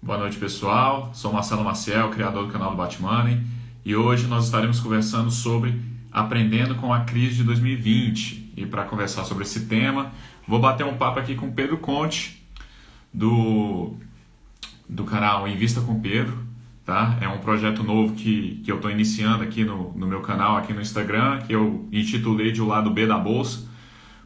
Boa noite, pessoal. Sou Marcelo Maciel, criador do canal do Batmoney, e hoje nós estaremos conversando sobre aprendendo com a crise de 2020. E para conversar sobre esse tema, vou bater um papo aqui com o Pedro Conte, do canal Invista com Pedro. Tá? É um projeto novo que eu estou iniciando aqui no meu canal, aqui no Instagram, que eu intitulei de O Lado B da Bolsa,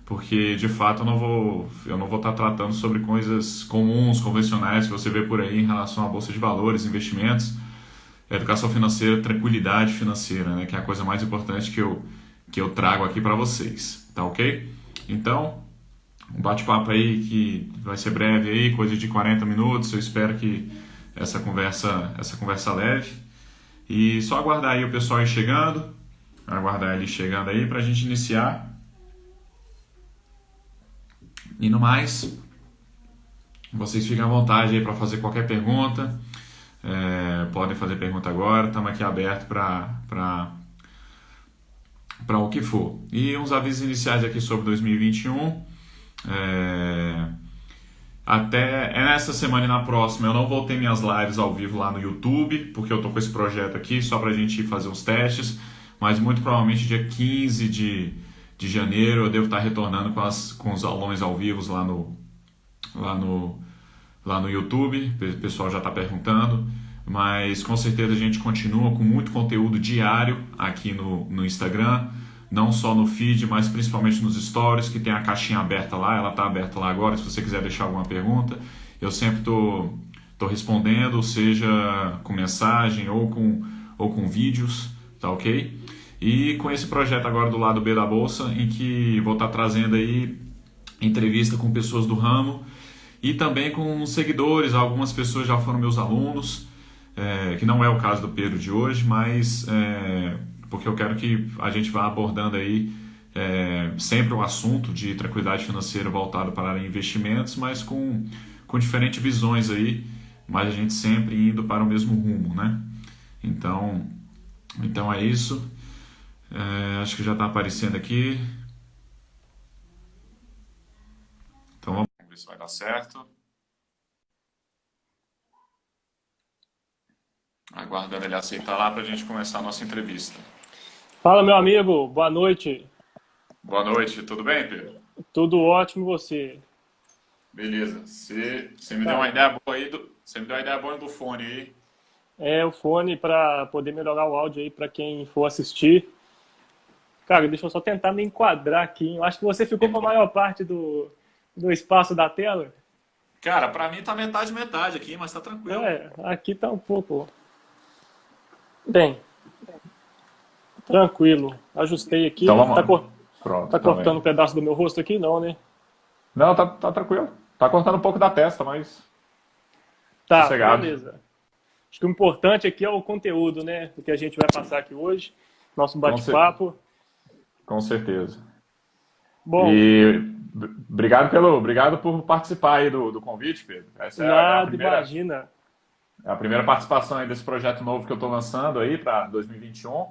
porque de fato eu não vou estar tratando sobre coisas comuns, convencionais que você vê por aí em relação à bolsa de valores, investimentos, educação financeira, tranquilidade financeira, né, que é a coisa mais importante que eu trago aqui para vocês, tá ok? Então, um bate-papo aí que vai ser breve aí, coisa de 40 minutos, eu espero que essa conversa leve, e só aguardar aí o pessoal ir chegando, aguardar ele chegando aí para a gente iniciar. E no mais, vocês fiquem à vontade aí para fazer qualquer pergunta. Podem fazer pergunta agora, estamos aqui aberto para o que for. E uns avisos iniciais aqui sobre 2021. Até nessa semana e na próxima eu não vou ter minhas lives ao vivo lá no YouTube, porque eu estou com esse projeto aqui só para a gente fazer uns testes, mas muito provavelmente dia 15 de janeiro eu devo estar retornando com os aulões ao vivo lá no YouTube. O pessoal já está perguntando, mas com certeza a gente continua com muito conteúdo diário aqui no Instagram, não só no feed, mas principalmente nos stories, que tem a caixinha aberta lá, ela está aberta lá agora, se você quiser deixar alguma pergunta, eu sempre tô respondendo, seja com mensagem ou com vídeos, tá ok? E com esse projeto agora do lado B da Bolsa, em que vou estar trazendo aí entrevista com pessoas do ramo e também com seguidores. Algumas pessoas já foram meus alunos, que não é o caso do Pedro de hoje, mas porque eu quero que a gente vá abordando aí sempre o assunto de tranquilidade financeira voltado para investimentos, mas com diferentes visões aí, mas a gente sempre indo para o mesmo rumo, né? Então é isso. Acho que já está aparecendo aqui. Então vamos ver se vai dar certo. Aguardando ele aceitar lá para a gente começar a nossa entrevista. Fala, meu amigo, boa noite. Boa noite, tudo bem, Pedro? Tudo ótimo e você? Beleza. Você me deu uma Cara, ideia boa aí você me deu uma ideia boa do fone aí. é o fone para poder melhorar o áudio aí para quem for assistir. Cara, deixa eu só tentar me enquadrar aqui. Eu acho que você ficou com a maior parte do espaço da tela. Cara, para mim tá metade metade aqui, mas tá tranquilo. Aqui tá um pouco. Bem, tranquilo. Ajustei aqui. Então vamos Tá, lá. Pronto, tá tá cortando bem. um pedaço do meu rosto aqui? Não, né? Não, tá tranquilo. Tá cortando um pouco da testa, mas Tá, sossegado. beleza. Acho que o importante aqui é o conteúdo, né? O que a gente vai passar aqui hoje. Nosso Com, cer- bate-papo. com certeza. Bom, E obrigado por participar aí do convite, Pedro. Essa nada, imagina. é a primeira participação aí desse projeto novo que eu estou lançando aí para 2021.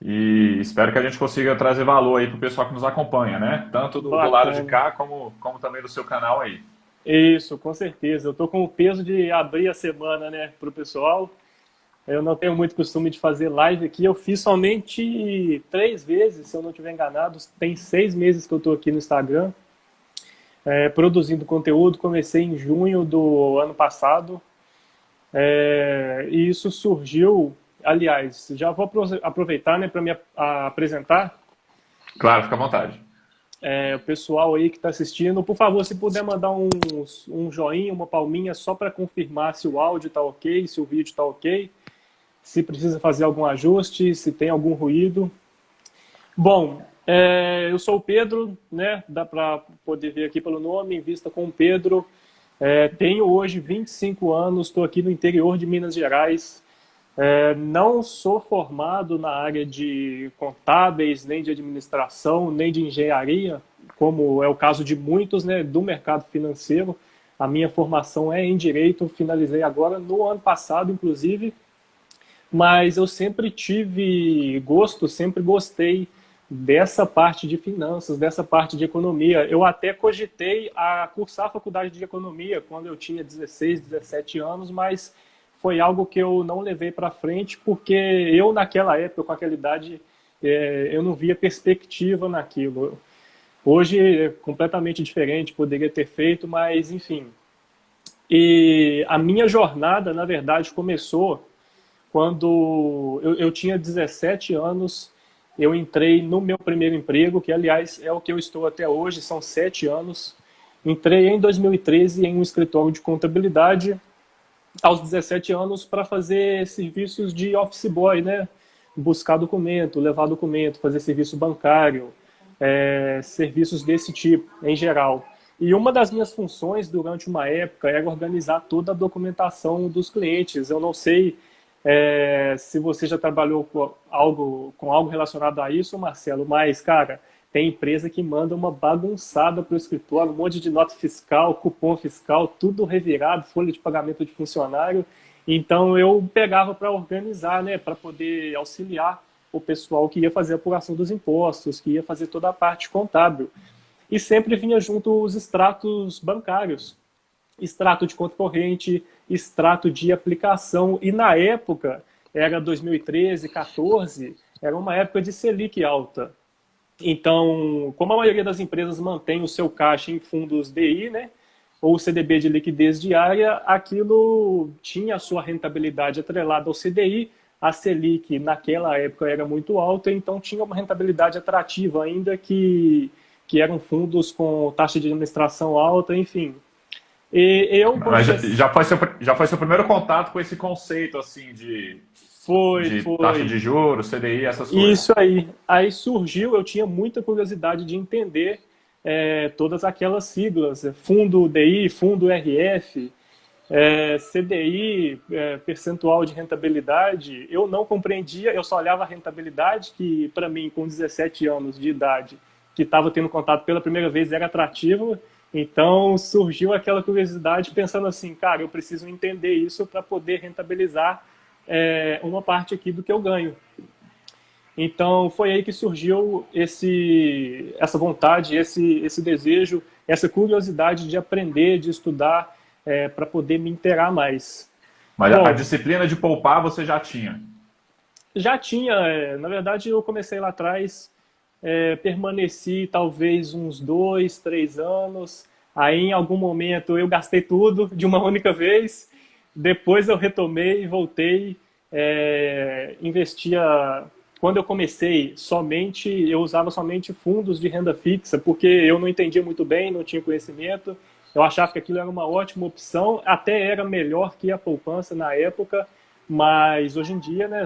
E espero que a gente consiga trazer valor aí para o pessoal que nos acompanha, né? Tanto do lado de Bacana. cá, como também do seu canal aí. Isso, com certeza. Eu tô com o peso de abrir a semana, né, pro pessoal. Eu não tenho muito costume de fazer live aqui. Eu fiz somente 3 vezes, se eu não estiver enganado. Tem 6 meses que eu tô aqui no Instagram, produzindo conteúdo. Comecei em junho do ano passado. E isso surgiu, aliás, já vou aproveitar, né, para me apresentar. Claro, fica à vontade. O pessoal aí que está assistindo, por favor, se puder mandar um joinha, uma palminha, só para confirmar se o áudio está ok, se o vídeo está ok, se precisa fazer algum ajuste, se tem algum ruído. Bom, eu sou o Pedro, né? Dá para poder ver aqui pelo nome, Invista com o Pedro. Tenho hoje 25 anos, estou aqui no interior de Minas Gerais. Não sou formado na área de contábeis, nem de administração, nem de engenharia, como é o caso de muitos, né, do mercado financeiro. A minha formação é em direito, finalizei agora no ano passado, inclusive, mas eu sempre tive gosto, sempre gostei dessa parte de finanças, dessa parte de economia. Eu até cogitei a cursar a faculdade de economia quando eu tinha 16, 17 anos, mas foi algo que eu não levei para frente, porque eu, naquela época, com aquela idade, eu não via perspectiva naquilo. Hoje é completamente diferente, poderia ter feito, mas enfim. E a minha jornada, na verdade, começou quando eu tinha 17 anos. Eu entrei no meu primeiro emprego, que aliás é o que eu estou até hoje, são 7 anos. Entrei em 2013 em um escritório de contabilidade, aos 17 anos, para fazer serviços de office boy, né? Buscar documento, levar documento, fazer serviço bancário, serviços desse tipo, em geral. E uma das minhas funções durante uma época era organizar toda a documentação dos clientes. Eu não sei se você já trabalhou com algo relacionado a isso, Marcelo, mas, cara, tem empresa que manda uma bagunçada para o escritório, um monte de nota fiscal, cupom fiscal, tudo revirado, folha de pagamento de funcionário. Então, eu pegava para organizar, né, para poder auxiliar o pessoal que ia fazer a apuração dos impostos, que ia fazer toda a parte contábil. E sempre vinha junto os extratos bancários, extrato de conta corrente, extrato de aplicação. E na época, era 2013, 14, era uma época de Selic alta. Então, como a maioria das empresas mantém o seu caixa em fundos DI, né, ou CDB de liquidez diária, aquilo tinha a sua rentabilidade atrelada ao CDI. A Selic naquela época era muito alta, então tinha uma rentabilidade atrativa, ainda que eram fundos com taxa de administração alta, enfim. E eu... Mas já foi seu primeiro contato com esse conceito assim de Foi. taxa de juros, CDI, essas coisas? Isso aí. Aí surgiu, eu tinha muita curiosidade de entender todas aquelas siglas, fundo DI, fundo RF, CDI, percentual de rentabilidade. Eu não compreendia, eu só olhava a rentabilidade, que para mim, com 17 anos de idade, que estava tendo contato pela primeira vez, era atrativo. Então surgiu aquela curiosidade pensando assim, cara, eu preciso entender isso para poder rentabilizar uma parte aqui do que eu ganho. Então foi aí que surgiu essa vontade, esse desejo, essa curiosidade de aprender, de estudar, para poder me inteirar mais. Mas Bom, a disciplina de poupar você já tinha? já tinha, na verdade eu comecei lá atrás, permaneci talvez uns 2, 3 anos, aí em algum momento eu gastei tudo de uma única vez, depois eu retomei, voltei, investia. Quando eu comecei, eu usava somente fundos de renda fixa, porque eu não entendia muito bem, não tinha conhecimento, eu achava que aquilo era uma ótima opção, até era melhor que a poupança na época, mas hoje em dia, né,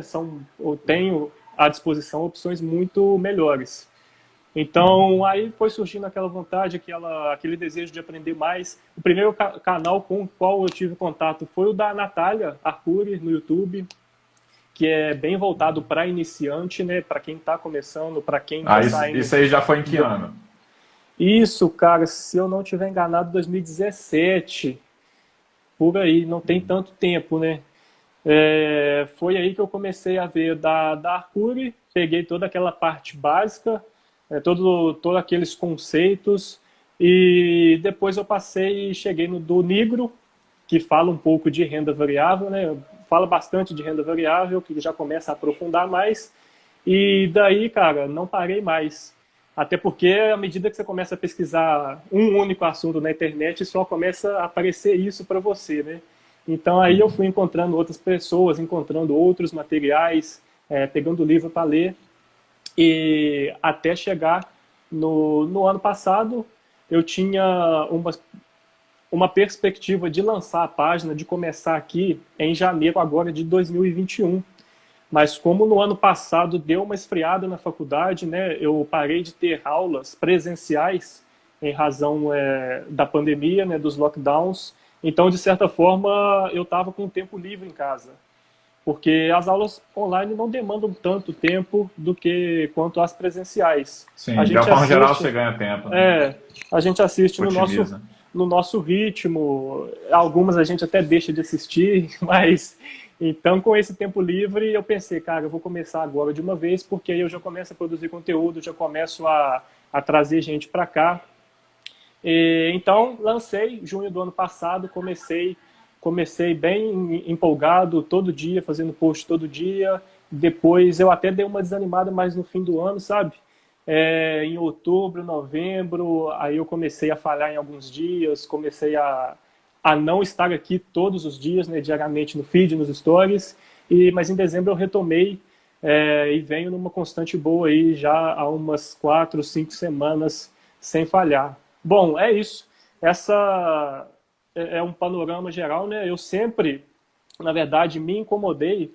eu tenho à disposição opções muito melhores. Então, aí foi surgindo aquela vontade, aquele desejo de aprender mais. O primeiro canal com o qual eu tive contato foi o da Natália Arcuri, no YouTube, que é bem voltado para iniciante, né? Para quem está começando, para quem está saindo. Isso aí já foi em que ano? Isso, cara, se eu não estiver enganado, 2017, por aí, não tem tanto tempo, né? Foi aí que eu comecei a ver da Arcuri, peguei toda aquela parte básica, todos aqueles conceitos, e depois eu passei e cheguei no do Nigro, que fala um pouco de renda variável, né? Fala bastante de renda variável, que já começa a aprofundar mais, e daí, cara, não parei mais. Até porque, à medida que você começa a pesquisar um único assunto na internet, só começa a aparecer isso para você, né? Então, aí eu fui encontrando outras pessoas, encontrando outros materiais, pegando livro para ler, e até chegar no ano passado, eu tinha uma perspectiva de lançar a página, de começar aqui em janeiro agora de 2021. Mas como no ano passado deu uma esfriada na faculdade, né, eu parei de ter aulas presenciais em razão da pandemia, né, dos lockdowns. Então, de certa forma, eu estava com tempo livre em casa. Porque as aulas online não demandam tanto tempo quanto as presenciais. Sim, de uma forma geral você ganha tempo. Né? A gente assiste no nosso ritmo. Algumas a gente até deixa de assistir, mas Então, com esse tempo livre, eu pensei, cara, eu vou começar agora de uma vez, porque aí eu já começo a produzir conteúdo, já começo a trazer gente para cá. Então, lancei junho do ano passado, comecei bem empolgado, todo dia, fazendo post todo dia. Depois eu até dei uma desanimada mais no fim do ano, sabe? Em outubro, novembro, aí eu comecei a falhar em alguns dias, comecei a não estar aqui todos os dias, né, diariamente no feed, nos stories. Mas em dezembro eu retomei e venho numa constante boa aí já há umas 4, 5 semanas sem falhar. Bom, é isso. Essa é um panorama geral, né? Eu sempre, na verdade, me incomodei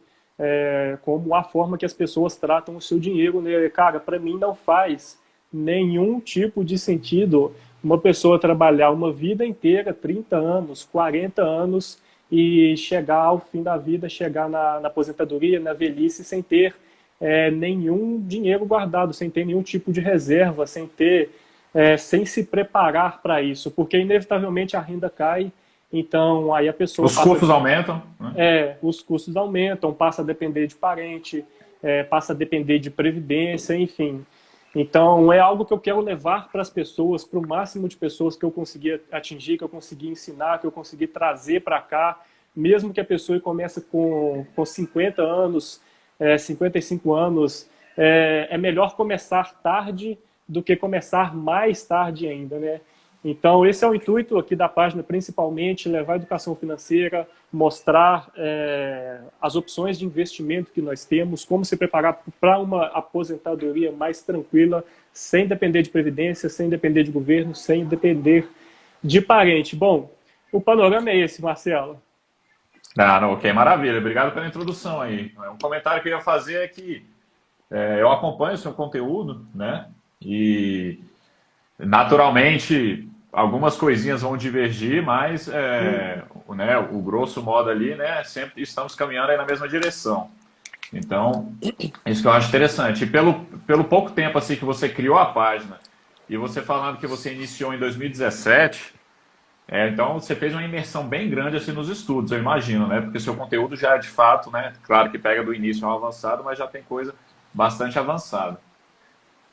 como a forma que as pessoas tratam o seu dinheiro, né? Cara, para mim não faz nenhum tipo de sentido uma pessoa trabalhar uma vida inteira, 30 anos, 40 anos, e chegar ao fim da vida, chegar na aposentadoria, na velhice, sem ter nenhum dinheiro guardado, sem ter nenhum tipo de reserva, sem se preparar para isso, porque inevitavelmente a renda cai, então aí a pessoa Os custos aumentam, né? os custos aumentam, passa a depender de parente, passa a depender de previdência, enfim. Então é algo que eu quero levar para as pessoas, para o máximo de pessoas que eu conseguir atingir, que eu conseguir ensinar, que eu conseguir trazer para cá, mesmo que a pessoa comece com 50 anos, 55 anos, é melhor começar tarde do que começar mais tarde ainda, né? Então, esse é o intuito aqui da página, principalmente, levar a educação financeira, mostrar as opções de investimento que nós temos, como se preparar para uma aposentadoria mais tranquila, sem depender de previdência, sem depender de governo, sem depender de parente. Bom, o panorama é esse, Marcelo. Ah, não, ok, maravilha. Obrigado pela introdução aí. Um comentário que eu ia fazer é que eu acompanho o seu conteúdo, né? E naturalmente algumas coisinhas vão divergir, mas né, o grosso modo ali, né? Sempre estamos caminhando aí na mesma direção. Então, isso que eu acho interessante. E pelo pouco tempo assim que você criou a página e você falando que você iniciou em 2017, então você fez uma imersão bem grande assim nos estudos, eu imagino, né? Porque seu conteúdo já é de fato, né? Claro que pega do início ao avançado, mas já tem coisa bastante avançada.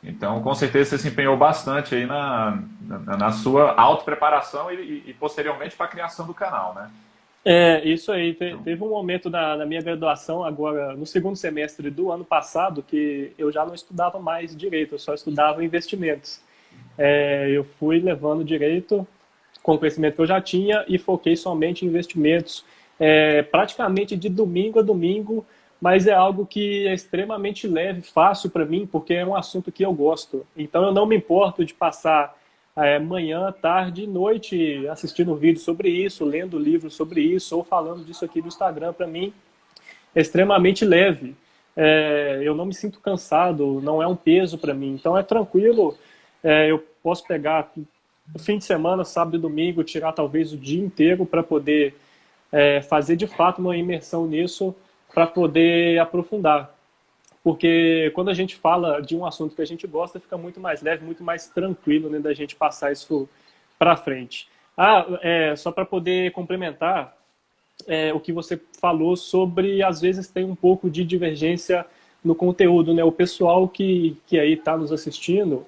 Então, com certeza você se empenhou bastante aí na sua autopreparação e posteriormente para a criação do canal, né? Isso aí. Teve um momento na minha graduação, agora no segundo semestre do ano passado, que eu já não estudava mais direito, eu só estudava investimentos. Eu fui levando direito com o conhecimento que eu já tinha e foquei somente em investimentos, praticamente de domingo a domingo, mas é algo que é extremamente leve, fácil para mim, porque é um assunto que eu gosto. Então eu não me importo de passar manhã, tarde e noite assistindo vídeo sobre isso, lendo livros sobre isso, ou falando disso aqui no Instagram. Para mim é extremamente leve. Eu não me sinto cansado, não é um peso para mim. Então é tranquilo, eu posso pegar no fim de semana, sábado e domingo, tirar talvez o dia inteiro para poder fazer de fato uma imersão nisso, para poder aprofundar. Porque quando a gente fala de um assunto que a gente gosta, fica muito mais leve, muito mais tranquilo, né, da gente passar isso para frente. Só para poder complementar o que você falou sobre, às vezes, tem um pouco de divergência no conteúdo, né? O pessoal que aí está nos assistindo,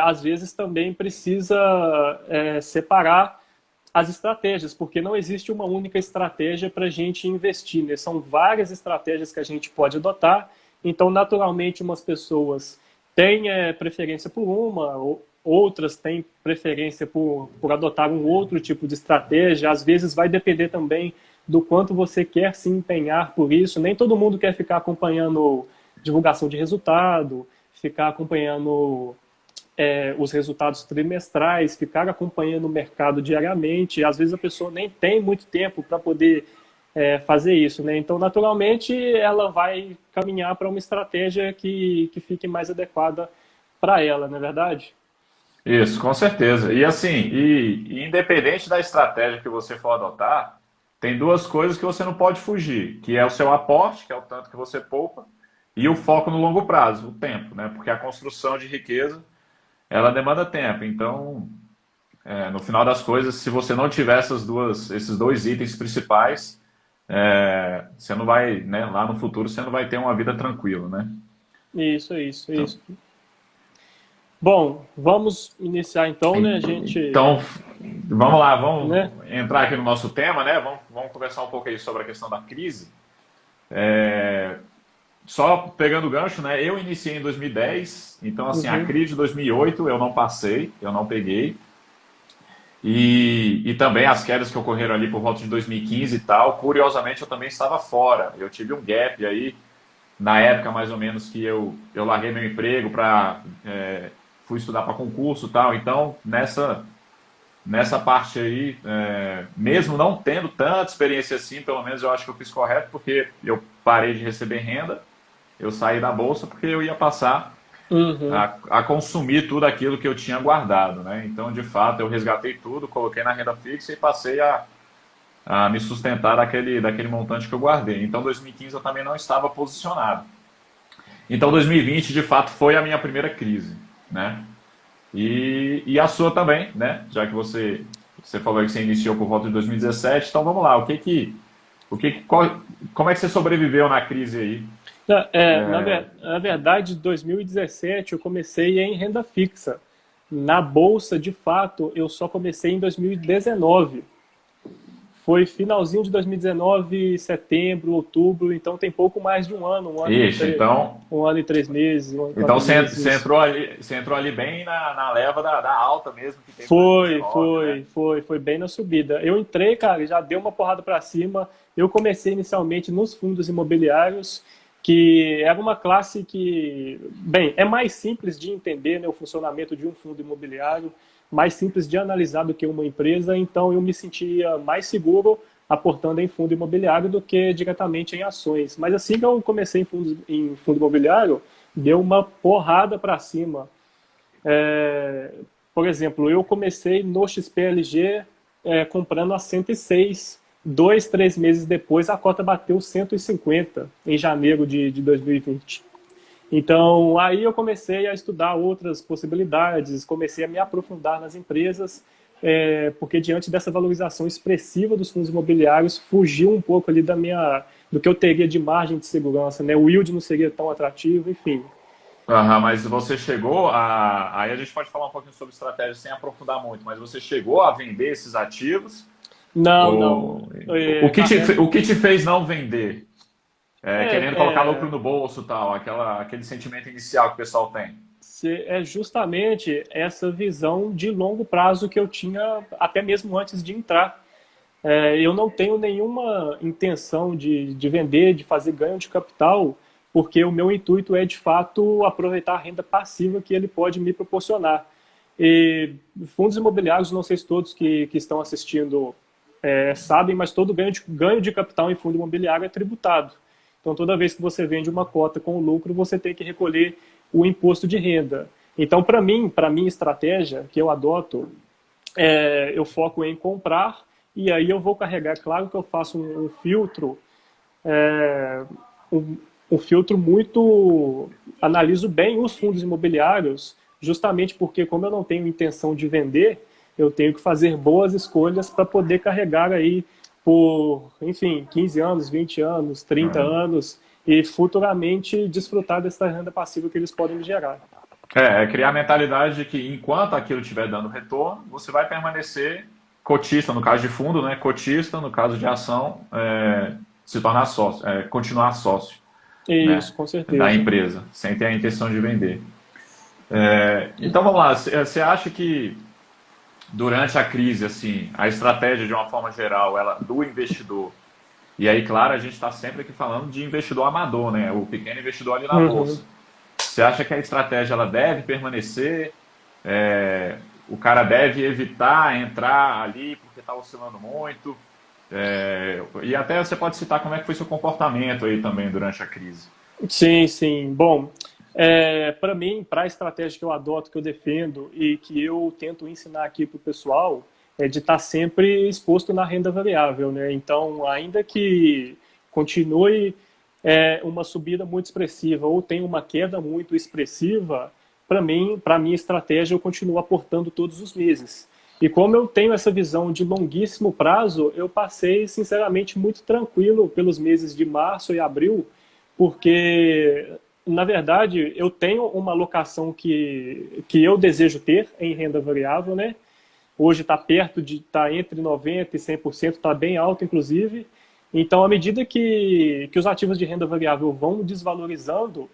às vezes também precisa separar as estratégias, porque não existe uma única estratégia para a gente investir, né? São várias estratégias que a gente pode adotar. Então, naturalmente, umas pessoas têm preferência por uma, outras têm preferência por adotar um outro tipo de estratégia. Às vezes vai depender também do quanto você quer se empenhar por isso. Nem todo mundo quer ficar acompanhando divulgação de resultado, ficar acompanhando os resultados trimestrais, ficar acompanhando o mercado diariamente. Às vezes a pessoa nem tem muito tempo para poder fazer isso, né? Então, naturalmente, ela vai caminhar para uma estratégia que fique mais adequada para ela, não é verdade? Isso, com certeza. E assim, e independente da estratégia que você for adotar, tem duas coisas que você não pode fugir, que é o seu aporte, que é o tanto que você poupa, e o foco no longo prazo, o tempo, né? Porque a construção de riqueza, ela demanda tempo. Então, no final das coisas, se você não tiver esses dois itens principais, você não vai, né, lá no futuro você não vai ter uma vida tranquila, né? Isso, isso, Então, isso. Bom, vamos iniciar então, né? A gente, então, vamos lá, vamos né? entrar aqui no nosso tema, né? Vamos conversar um pouco aí sobre a questão da crise. Só pegando o gancho, né? Eu iniciei em 2010, então assim, a Uhum, crise de 2008 eu não passei, eu não peguei. E também as quedas que ocorreram ali por volta de 2015 e tal, curiosamente eu também estava fora. Eu tive um gap aí, na época mais ou menos que eu larguei meu emprego para fui estudar para concurso e tal. Então, nessa parte aí, mesmo não tendo tanta experiência assim, pelo menos eu acho que eu fiz correto, porque eu parei de receber renda, eu saí da bolsa porque eu ia passar uhum. a consumir tudo aquilo que eu tinha guardado, né? Então, de fato, eu resgatei tudo, coloquei na renda fixa e passei a me sustentar daquele montante que eu guardei. Então, 2015 eu também não estava posicionado. Então, 2020, de fato, foi a minha primeira crise, né? E a sua também, né? Já que você falou que você iniciou por volta de 2017, então vamos lá, como é que você sobreviveu na crise aí? Na verdade, 2017 eu comecei em renda fixa. Na bolsa, de fato, eu só comecei em 2019. Foi finalzinho de 2019, setembro, outubro, então tem pouco mais de Ixi, um ano e 3 meses, um ano e então quatro meses. você entrou ali bem na leva da alta mesmo que teve em Foi, 2019, né? foi, foi, foi bem na subida. Eu entrei, cara, já deu uma porrada para cima. Eu comecei inicialmente nos fundos imobiliários, que era uma classe que, bem, é mais simples de entender, né, o funcionamento de um fundo imobiliário, mais simples de analisar do que uma empresa, então eu me sentia mais seguro aportando em fundo imobiliário do que diretamente em ações. Mas assim que eu comecei em fundo imobiliário, deu uma porrada para cima. É, por exemplo, eu comecei no XPLG comprando a 106. 2, 3 meses depois, a cota bateu 150 em janeiro de 2020. Então, aí eu comecei a estudar outras possibilidades, comecei a me aprofundar nas empresas, porque diante dessa valorização expressiva dos fundos imobiliários, fugiu um pouco ali do que eu teria de margem de segurança, né? O yield não seria tão atrativo, enfim. Aham, mas você chegou a. Aí a gente pode falar um pouquinho sobre estratégia sem aprofundar muito, mas você chegou a vender esses ativos? Não, não. O, o que te fez não vender? É, Querendo colocar lucro no bolso e tal, aquele sentimento inicial que o pessoal tem. é justamente essa visão de longo prazo que eu tinha até mesmo antes de entrar. Eu não tenho nenhuma intenção de vender, de fazer ganho de capital, porque o meu intuito é de fato aproveitar a renda passiva que ele pode me proporcionar. E fundos imobiliários, não sei se todos que estão assistindo sabem, mas todo ganho de capital em fundo imobiliário é tributado. Então, toda vez que você vende uma cota com lucro, você tem que recolher o imposto de renda. Então, para minha estratégia, que eu adoto, eu foco em comprar e aí eu vou carregar. Claro que eu faço um filtro, é, um filtro muito. Analiso bem os fundos imobiliários, justamente porque, como eu não tenho intenção de vender, eu tenho que fazer boas escolhas para poder carregar aí por, enfim, 15 anos, 20 anos, 30 Uhum. anos e futuramente desfrutar dessa renda passiva que eles podem me gerar. Criar a mentalidade de que enquanto aquilo estiver dando retorno, você vai permanecer cotista, no caso de fundo, né? Cotista, no caso de ação, se tornar sócio, continuar sócio, né? Isso, com Da certeza. empresa, sem ter a intenção de vender. Então vamos lá, você acha que durante a crise, assim, a estratégia de uma forma geral, ela do investidor, e aí, claro, a gente está sempre aqui falando de investidor amador, né? O pequeno investidor ali na Uhum. bolsa. Você acha que a estratégia ela deve permanecer? O cara deve evitar entrar ali porque está oscilando muito? E até você pode citar como é que foi seu comportamento aí também durante a crise. Sim, sim. Bom, para mim, para a estratégia que eu adoto, que eu defendo e que eu tento ensinar aqui para o pessoal, é de estar sempre exposto na renda variável, né? Então, ainda que continue uma subida muito expressiva ou tenha uma queda muito expressiva, para mim, para minha estratégia, eu continuo aportando todos os meses. E como eu tenho essa visão de longuíssimo prazo, eu passei, sinceramente, muito tranquilo pelos meses de março e abril, porque, na verdade, eu tenho uma alocação que eu desejo ter em renda variável, né? Hoje está perto de estar entre 90% e 100%, está bem alto, inclusive. Então, à medida que os ativos de renda variável vão desvalorizando,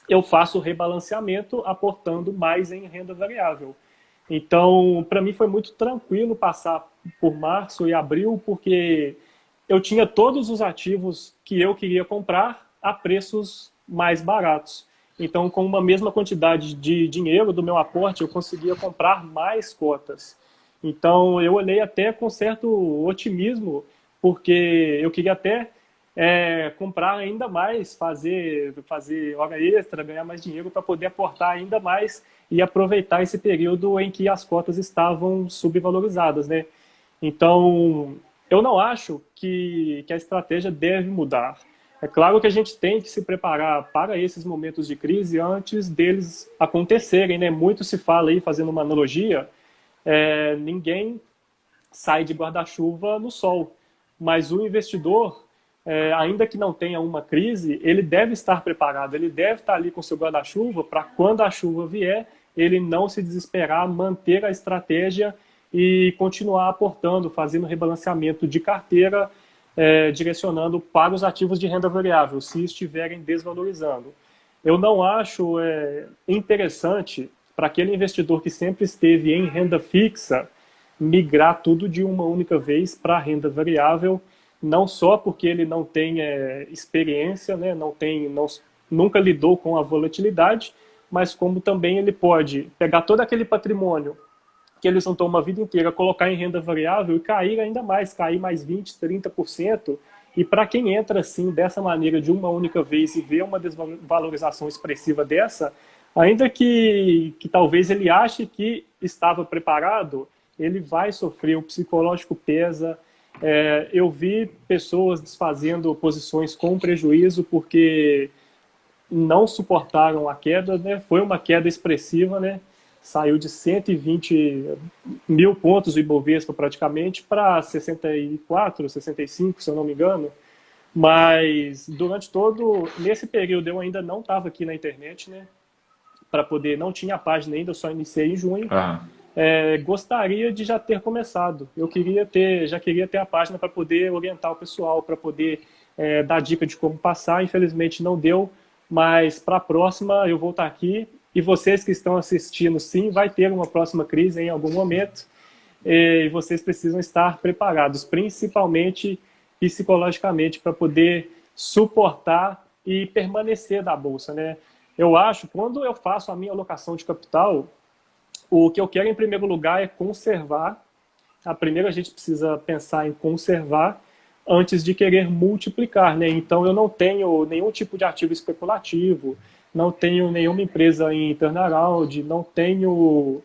eu faço o rebalanceamento aportando mais em renda variável. Então, para mim foi muito tranquilo passar por março e abril, porque eu tinha todos os ativos que eu queria comprar a preços mais baratos. Então, com uma mesma quantidade de dinheiro do meu aporte, eu conseguia comprar mais cotas. Então, eu olhei até com certo otimismo, porque eu queria até comprar ainda mais, fazer hora extra, ganhar mais dinheiro para poder aportar ainda mais e aproveitar esse período em que as cotas estavam subvalorizadas, né? Então, eu não acho que a estratégia deve mudar. É claro que a gente tem que se preparar para esses momentos de crise antes deles acontecerem, né? Muito se fala aí, fazendo uma analogia, ninguém sai de guarda-chuva no sol, mas o investidor, ainda que não tenha uma crise, ele deve estar preparado, ele deve estar ali com seu guarda-chuva para quando a chuva vier, ele não se desesperar, manter a estratégia e continuar aportando, fazendo rebalanceamento de carteira, direcionando para os ativos de renda variável, se estiverem desvalorizando. Eu não acho interessante para aquele investidor que sempre esteve em renda fixa migrar tudo de uma única vez para a renda variável, não só porque ele não tem experiência, né, nunca lidou com a volatilidade, mas como também ele pode pegar todo aquele patrimônio que ele juntou uma vida inteira, colocar em renda variável e cair ainda mais, cair mais 20%, 30%. E para quem entra assim, dessa maneira, de uma única vez e vê uma desvalorização expressiva dessa, ainda que talvez ele ache que estava preparado, ele vai sofrer, o psicológico pesa. Eu vi pessoas desfazendo posições com prejuízo porque não suportaram a queda, né? Foi uma queda expressiva, né? Saiu de 120 mil pontos o Ibovespa praticamente para 64, 65, se eu não me engano. Mas durante nesse período eu ainda não estava aqui na internet, né? Para poder, não tinha a página ainda, eu só iniciei em junho. Ah, Gostaria de já ter começado. Já queria ter a página para poder orientar o pessoal, para poder dar dica de como passar. Infelizmente não deu, mas para a próxima eu vou estar aqui. E vocês que estão assistindo, sim, vai ter uma próxima crise em algum momento. E vocês precisam estar preparados, principalmente psicologicamente, para poder suportar e permanecer da bolsa, né? Eu acho, quando eu faço a minha alocação de capital, o que eu quero, em primeiro lugar, é conservar. Primeiro, a gente precisa pensar em conservar antes de querer multiplicar, né? Então, eu não tenho nenhum tipo de ativo especulativo, não tenho nenhuma empresa em turnaround, não tenho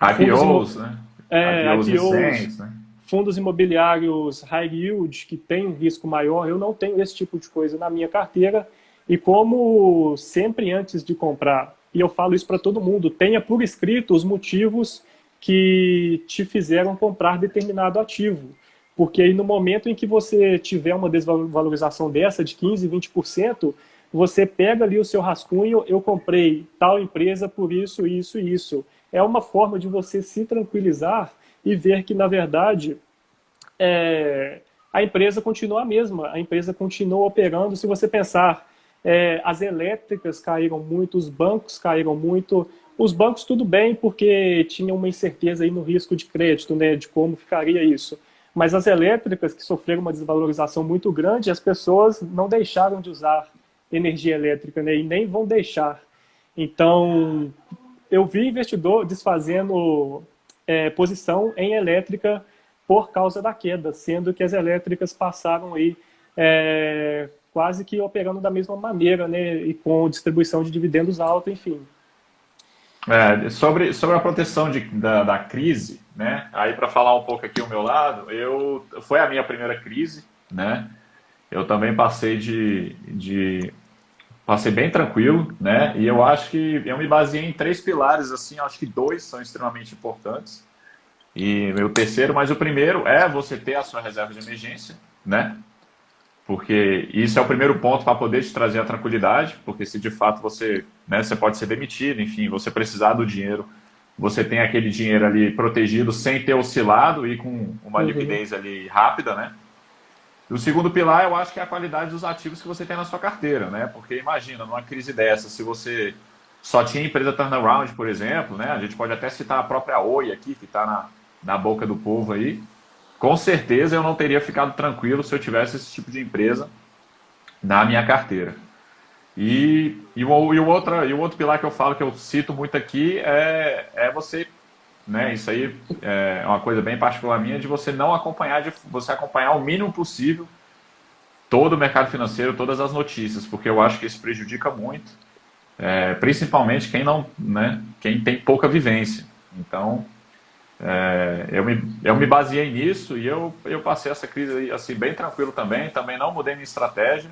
IPOs, né? IPOs IPOs, recentes, né? fundos imobiliários high yield, que tem um risco maior. Eu não tenho esse tipo de coisa na minha carteira. E como sempre antes de comprar, e eu falo isso para todo mundo, tenha por escrito os motivos que te fizeram comprar determinado ativo. Porque aí no momento em que você tiver uma desvalorização dessa de 15%, 20%, você pega ali o seu rascunho, eu comprei tal empresa por isso, isso e isso. É uma forma de você se tranquilizar e ver que, na verdade, a empresa continua a mesma, a empresa continua operando. Se você pensar, as elétricas caíram muito, os bancos caíram muito. Os bancos tudo bem, porque tinha uma incerteza aí no risco de crédito, né, de como ficaria isso. Mas as elétricas, que sofreram uma desvalorização muito grande, as pessoas não deixaram de usar energia elétrica, né, e nem vão deixar. Então, eu vi investidor desfazendo posição em elétrica por causa da queda, sendo que as elétricas passaram aí quase que operando da mesma maneira, né, e com distribuição de dividendos alta, enfim. Sobre a proteção da crise, né? Aí para falar um pouco aqui ao meu lado, foi a minha primeira crise, né? Eu também passei bem tranquilo, né? E eu acho que eu me baseei em três pilares, assim, acho que dois são extremamente importantes. E o terceiro, mas o primeiro é você ter a sua reserva de emergência, né? Porque isso é o primeiro ponto para poder te trazer a tranquilidade, porque se de fato você, né, você pode ser demitido, enfim, você precisar do dinheiro, você tem aquele dinheiro ali protegido sem ter oscilado e com uma Uhum. liquidez ali rápida, né? E o segundo pilar, eu acho que é a qualidade dos ativos que você tem na sua carteira, né? Porque imagina, numa crise dessa, se você só tinha empresa turnaround, por exemplo, né? A gente pode até citar a própria Oi aqui, que está na boca do povo aí. Com certeza eu não teria ficado tranquilo se eu tivesse esse tipo de empresa na minha carteira. E o outro pilar que eu falo, que eu cito muito aqui, é você, né? Isso aí é uma coisa bem particular minha, de você não acompanhar, de você acompanhar o mínimo possível todo o mercado financeiro, todas as notícias, porque eu acho que isso prejudica muito, principalmente quem não, né, quem tem pouca vivência. Então, eu me baseei nisso e eu passei essa crise assim bem tranquilo também não mudei minha estratégia.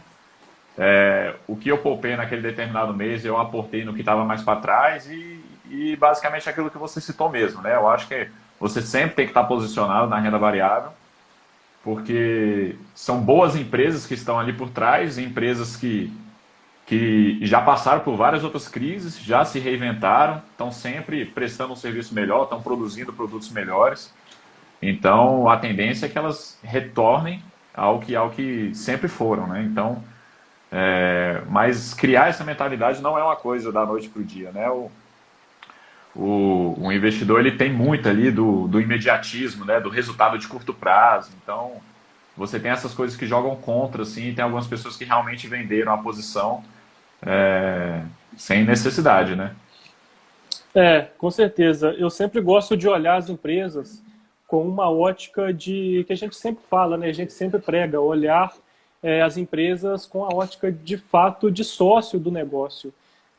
O que eu poupei naquele determinado mês, eu aportei no que estava mais para trás e basicamente aquilo que você citou mesmo, né? Eu acho que você sempre tem que estar posicionado na renda variável, porque são boas empresas que estão ali por trás, empresas que já passaram por várias outras crises, já se reinventaram, estão sempre prestando um serviço melhor, estão produzindo produtos melhores. Então, a tendência é que elas retornem ao que sempre foram, né? Então, mas criar essa mentalidade não é uma coisa da noite para o dia, né? O investidor ele tem muito ali do imediatismo, né? Do resultado de curto prazo. Então, você tem essas coisas que jogam contra, assim, e tem algumas pessoas que realmente venderam a posição sem necessidade, né? Com certeza. Eu sempre gosto de olhar as empresas com uma ótica de que a gente sempre fala, né? A gente sempre prega, olhar as empresas com a ótica de fato de sócio do negócio.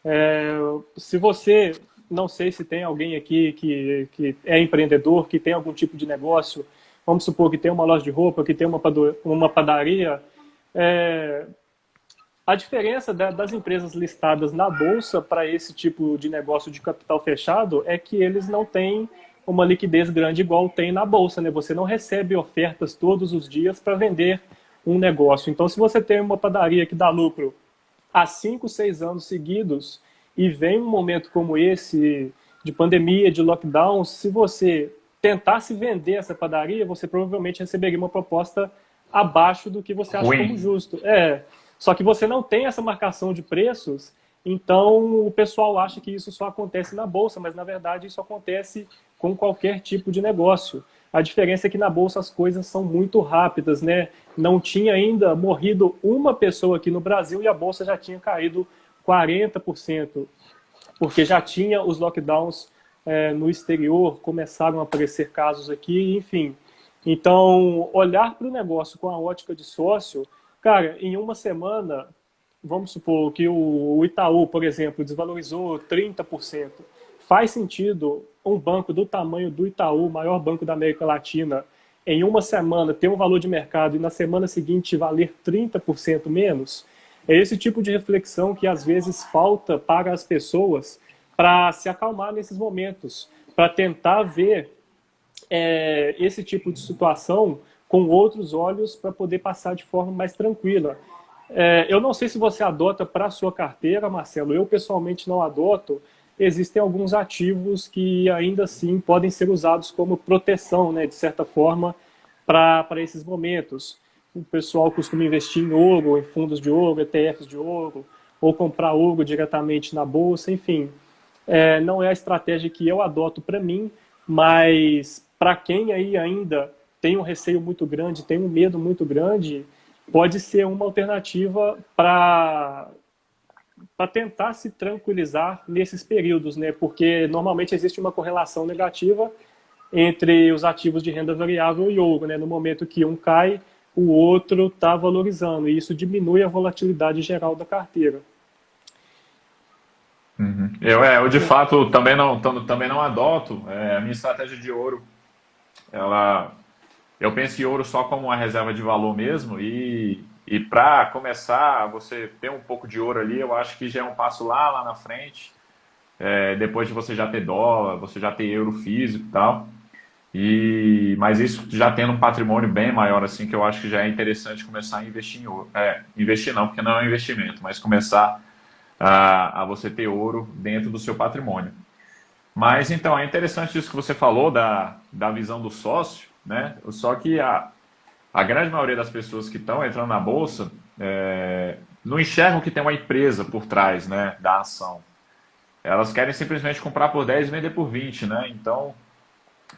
É, se você, não sei se tem alguém aqui que é empreendedor, que tem algum tipo de negócio, vamos supor que tem uma loja de roupa, que tem uma padaria, é, a diferença das empresas listadas na bolsa para esse tipo de negócio de capital fechado é que eles não têm uma liquidez grande igual tem na bolsa, né? Você não recebe ofertas todos os dias para vender um negócio. Então, se você tem uma padaria que dá lucro há 5, 6 anos seguidos e vem um momento como esse de pandemia, de lockdown, se você tentasse vender essa padaria, você provavelmente receberia uma proposta abaixo do que você acha como Ruim. justo. Só que você não tem essa marcação de preços, então o pessoal acha que isso só acontece na bolsa, mas na verdade isso acontece com qualquer tipo de negócio. A diferença é que na bolsa as coisas são muito rápidas, né? Não tinha ainda morrido uma pessoa aqui no Brasil e a bolsa já tinha caído 40%, porque já tinha os lockdowns no exterior, começaram a aparecer casos aqui, enfim. Então, olhar para o negócio com a ótica de sócio, cara, em uma semana, vamos supor que o Itaú, por exemplo, desvalorizou 30%. Faz sentido um banco do tamanho do Itaú, o maior banco da América Latina, em uma semana ter um valor de mercado e na semana seguinte valer 30% menos? É esse tipo de reflexão que às vezes falta para as pessoas para se acalmar nesses momentos, para tentar ver esse tipo de situação com outros olhos para poder passar de forma mais tranquila. Eu não sei se você adota para a sua carteira, Marcelo. Eu pessoalmente não adoto. Existem alguns ativos que ainda assim podem ser usados como proteção, né, de certa forma, para esses momentos. O pessoal costuma investir em ouro, em fundos de ouro, ETFs de ouro, ou comprar ouro diretamente na bolsa, enfim. Não é a estratégia que eu adoto para mim, mas para quem aí ainda tem um receio muito grande, tem um medo muito grande, pode ser uma alternativa para tentar se tranquilizar nesses períodos, né? Porque normalmente existe uma correlação negativa entre os ativos de renda variável e ouro, né? No momento que um cai, o outro está valorizando, e isso diminui a volatilidade geral da carteira. Uhum. Eu de fato também não adoto. A minha estratégia de ouro, ela, eu penso em ouro só como uma reserva de valor mesmo e para começar, você ter um pouco de ouro ali, eu acho que já é um passo lá na frente. Depois de você já ter dólar, você já ter euro físico e tal. Mas isso já tendo um patrimônio bem maior, assim, que eu acho que já é interessante começar a investir em ouro. Investir não, porque não é um investimento, mas começar a você ter ouro dentro do seu patrimônio. Mas então, é interessante isso que você falou da visão do sócio, né? Só que a grande maioria das pessoas que estão entrando na bolsa não enxergam que tem uma empresa por trás, né, da ação. Elas querem simplesmente comprar por 10 e vender por 20, né? Então,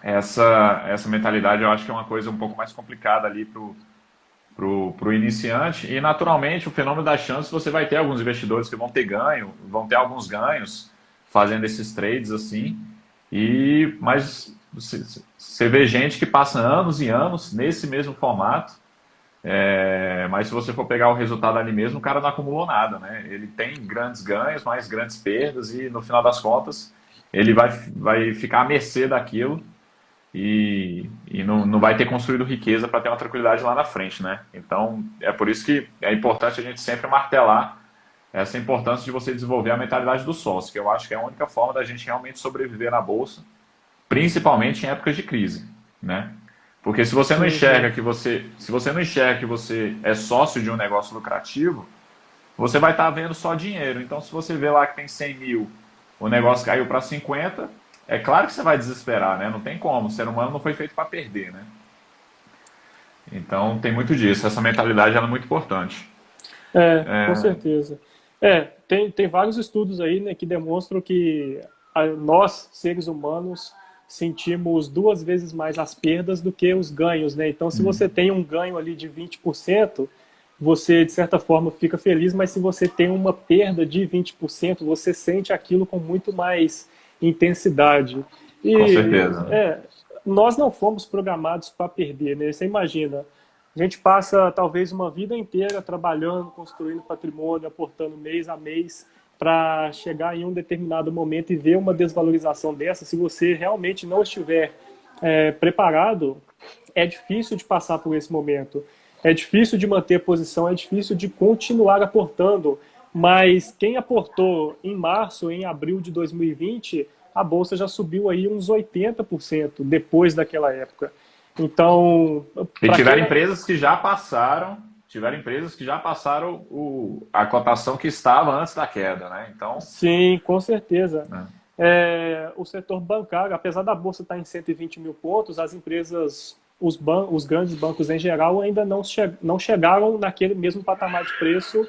essa mentalidade eu acho que é uma coisa um pouco mais complicada ali pro iniciante. E, naturalmente, o fenômeno das chances, você vai ter alguns investidores que vão ter alguns ganhos fazendo esses trades assim. Mas você vê gente que passa anos e anos nesse mesmo formato. Mas se você for pegar o resultado ali mesmo, o cara não acumulou nada, né? Ele tem grandes ganhos, mas grandes perdas, e no final das contas ele vai ficar à mercê daquilo e não vai ter construído riqueza para ter uma tranquilidade lá na frente, né? Então é por isso que é importante a gente sempre martelar essa importância de você desenvolver a mentalidade do sócio, que eu acho que é a única forma da gente realmente sobreviver na bolsa, principalmente em épocas de crise, né? Porque se você não enxerga se você não enxerga que você é sócio de um negócio lucrativo, você vai estar vendo só dinheiro. Então, se você vê lá que tem 100 mil, o negócio caiu para 50, é claro que você vai desesperar, né? Não tem como. O ser humano não foi feito para perder, né? Então, tem muito disso. Essa mentalidade ela é muito importante. Com certeza. Tem vários estudos aí, né, que demonstram que nós, seres humanos, sentimos 2 vezes mais as perdas do que os ganhos, né? Então, se você tem um ganho ali de 20%, você, de certa forma, fica feliz, mas se você tem uma perda de 20%, você sente aquilo com muito mais intensidade. Com E certeza. nós não fomos programados para perder, né? Você imagina, a gente passa talvez uma vida inteira trabalhando, construindo patrimônio, aportando mês a mês, para chegar em um determinado momento e ver uma desvalorização dessa. Se você realmente não estiver preparado, é difícil de passar por esse momento. É difícil de manter posição, é difícil de continuar aportando. Mas quem aportou em março, em abril de 2020, a bolsa já subiu aí uns 80% depois daquela época. Então, E para tiveram quem empresas que já passaram, a cotação que estava antes da queda, né? Então, sim, com certeza. né? O setor bancário, apesar da bolsa estar em 120 mil pontos, as empresas, os grandes bancos em geral, ainda não chegaram naquele mesmo patamar de preço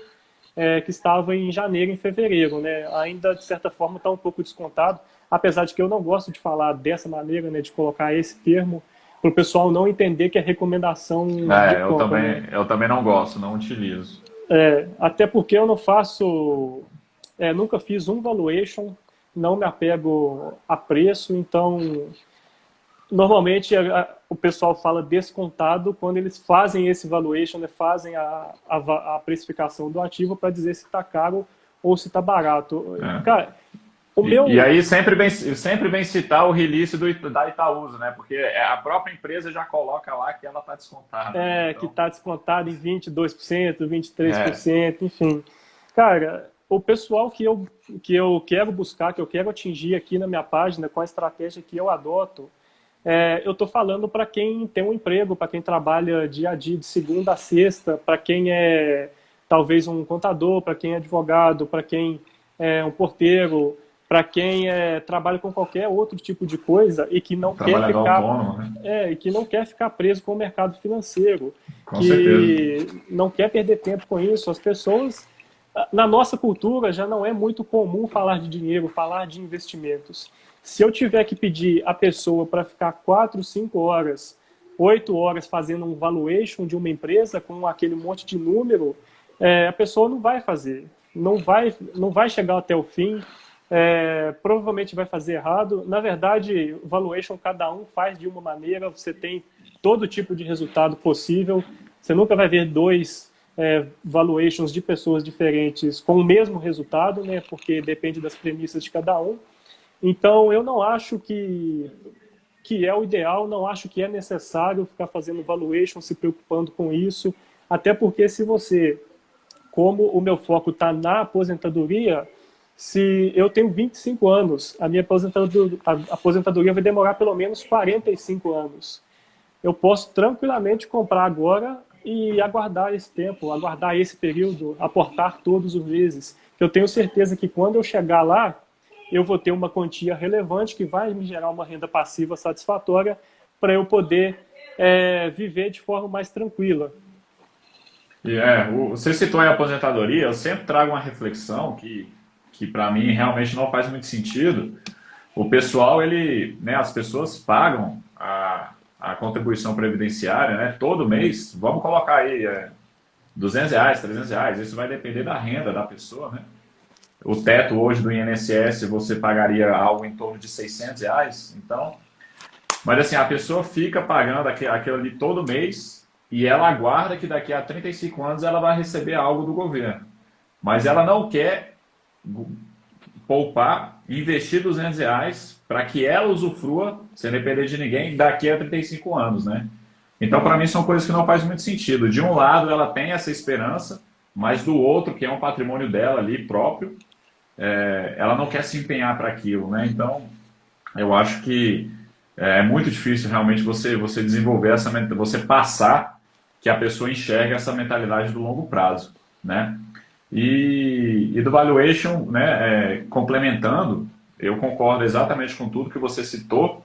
que estava em janeiro e fevereiro, né? Ainda, de certa forma, está um pouco descontado, apesar de que eu não gosto de falar dessa maneira, né, de colocar esse termo, para o pessoal não entender que é recomendação de compra, né? Eu também não gosto, não utilizo. Até porque eu não faço, nunca fiz um valuation, não me apego a preço, então normalmente o pessoal fala descontado quando eles fazem esse valuation, né, fazem a precificação do ativo para dizer se está caro ou se está barato. Cara, o meu... E aí sempre vem citar o release da Itaúsa, né? Porque a própria empresa já coloca lá que ela está descontada. Que está descontado em 22%, 23%, enfim. Cara, o pessoal que eu quero buscar, que eu quero atingir aqui na minha página, com a estratégia que eu adoto, eu estou falando para quem tem um emprego, para quem trabalha dia a dia, de segunda a sexta, para quem é talvez um contador, para quem é advogado, para quem é um porteiro, para quem trabalha com qualquer outro tipo de coisa e que não quer ficar autônomo, né? e que não quer ficar preso com o mercado financeiro, Com que certeza. não quer perder tempo com isso. As pessoas, na nossa cultura, já não é muito comum falar de dinheiro, falar de investimentos. Se eu tiver que pedir a pessoa para ficar 4, 5 horas, 8 horas fazendo um valuation de uma empresa com aquele monte de número, a pessoa não vai fazer, não vai chegar até o fim, provavelmente vai fazer errado. Na verdade, valuation cada um faz de uma maneira, você tem todo tipo de resultado possível, você nunca vai ver dois valuations de pessoas diferentes com o mesmo resultado, né, porque depende das premissas de cada um. Então, eu não acho que é o ideal, não acho que é necessário ficar fazendo valuation, se preocupando com isso, até porque se você, como o meu foco está na aposentadoria, Se eu tenho 25 anos, a minha aposentadoria vai demorar pelo menos 45 anos. Eu posso tranquilamente comprar agora e aguardar esse tempo, aguardar esse período, aportar todos os meses. Eu tenho certeza que quando eu chegar lá, eu vou ter uma quantia relevante que vai me gerar uma renda passiva satisfatória para eu poder viver de forma mais tranquila. E você citou aí a aposentadoria, eu sempre trago uma reflexão que para mim realmente não faz muito sentido. O pessoal, né, as pessoas pagam a contribuição previdenciária, né, todo mês, vamos colocar aí R$ 200, R$ 300, isso vai depender da renda da pessoa, né? O teto hoje do INSS você pagaria algo em torno de R$ 600, então... Mas assim, a pessoa fica pagando aquilo ali todo mês e ela aguarda que daqui a 35 anos ela vai receber algo do governo. Mas ela não quer poupar, investir R$ 200 para que ela usufrua, sem depender de ninguém, daqui a 35 anos, né? Então, para mim, são coisas que não fazem muito sentido. De um lado, ela tem essa esperança, mas do outro, que é um patrimônio dela ali próprio, ela não quer se empenhar para aquilo, né? Então, eu acho que é muito difícil realmente você desenvolver você passar que a pessoa enxerga essa mentalidade do longo prazo, né? E do valuation, né, complementando, eu concordo exatamente com tudo que você citou.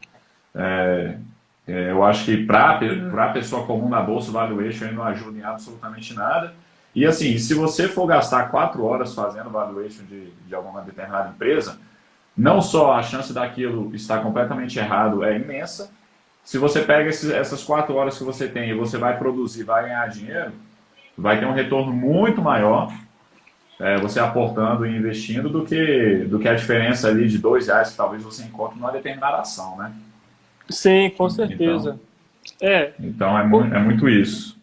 Eu acho que para a pessoa comum na bolsa, o valuation não ajuda em absolutamente nada. E assim, se você for gastar 4 horas fazendo valuation de alguma determinada empresa, não só a chance daquilo estar completamente errado é imensa, se você pega essas 4 horas que você tem e você vai produzir, vai ganhar dinheiro, vai ter um retorno muito maior você aportando e investindo do que a diferença ali de R$ 2 que talvez você encontre numa determinada ação, né? Sim, com certeza. Então é muito isso.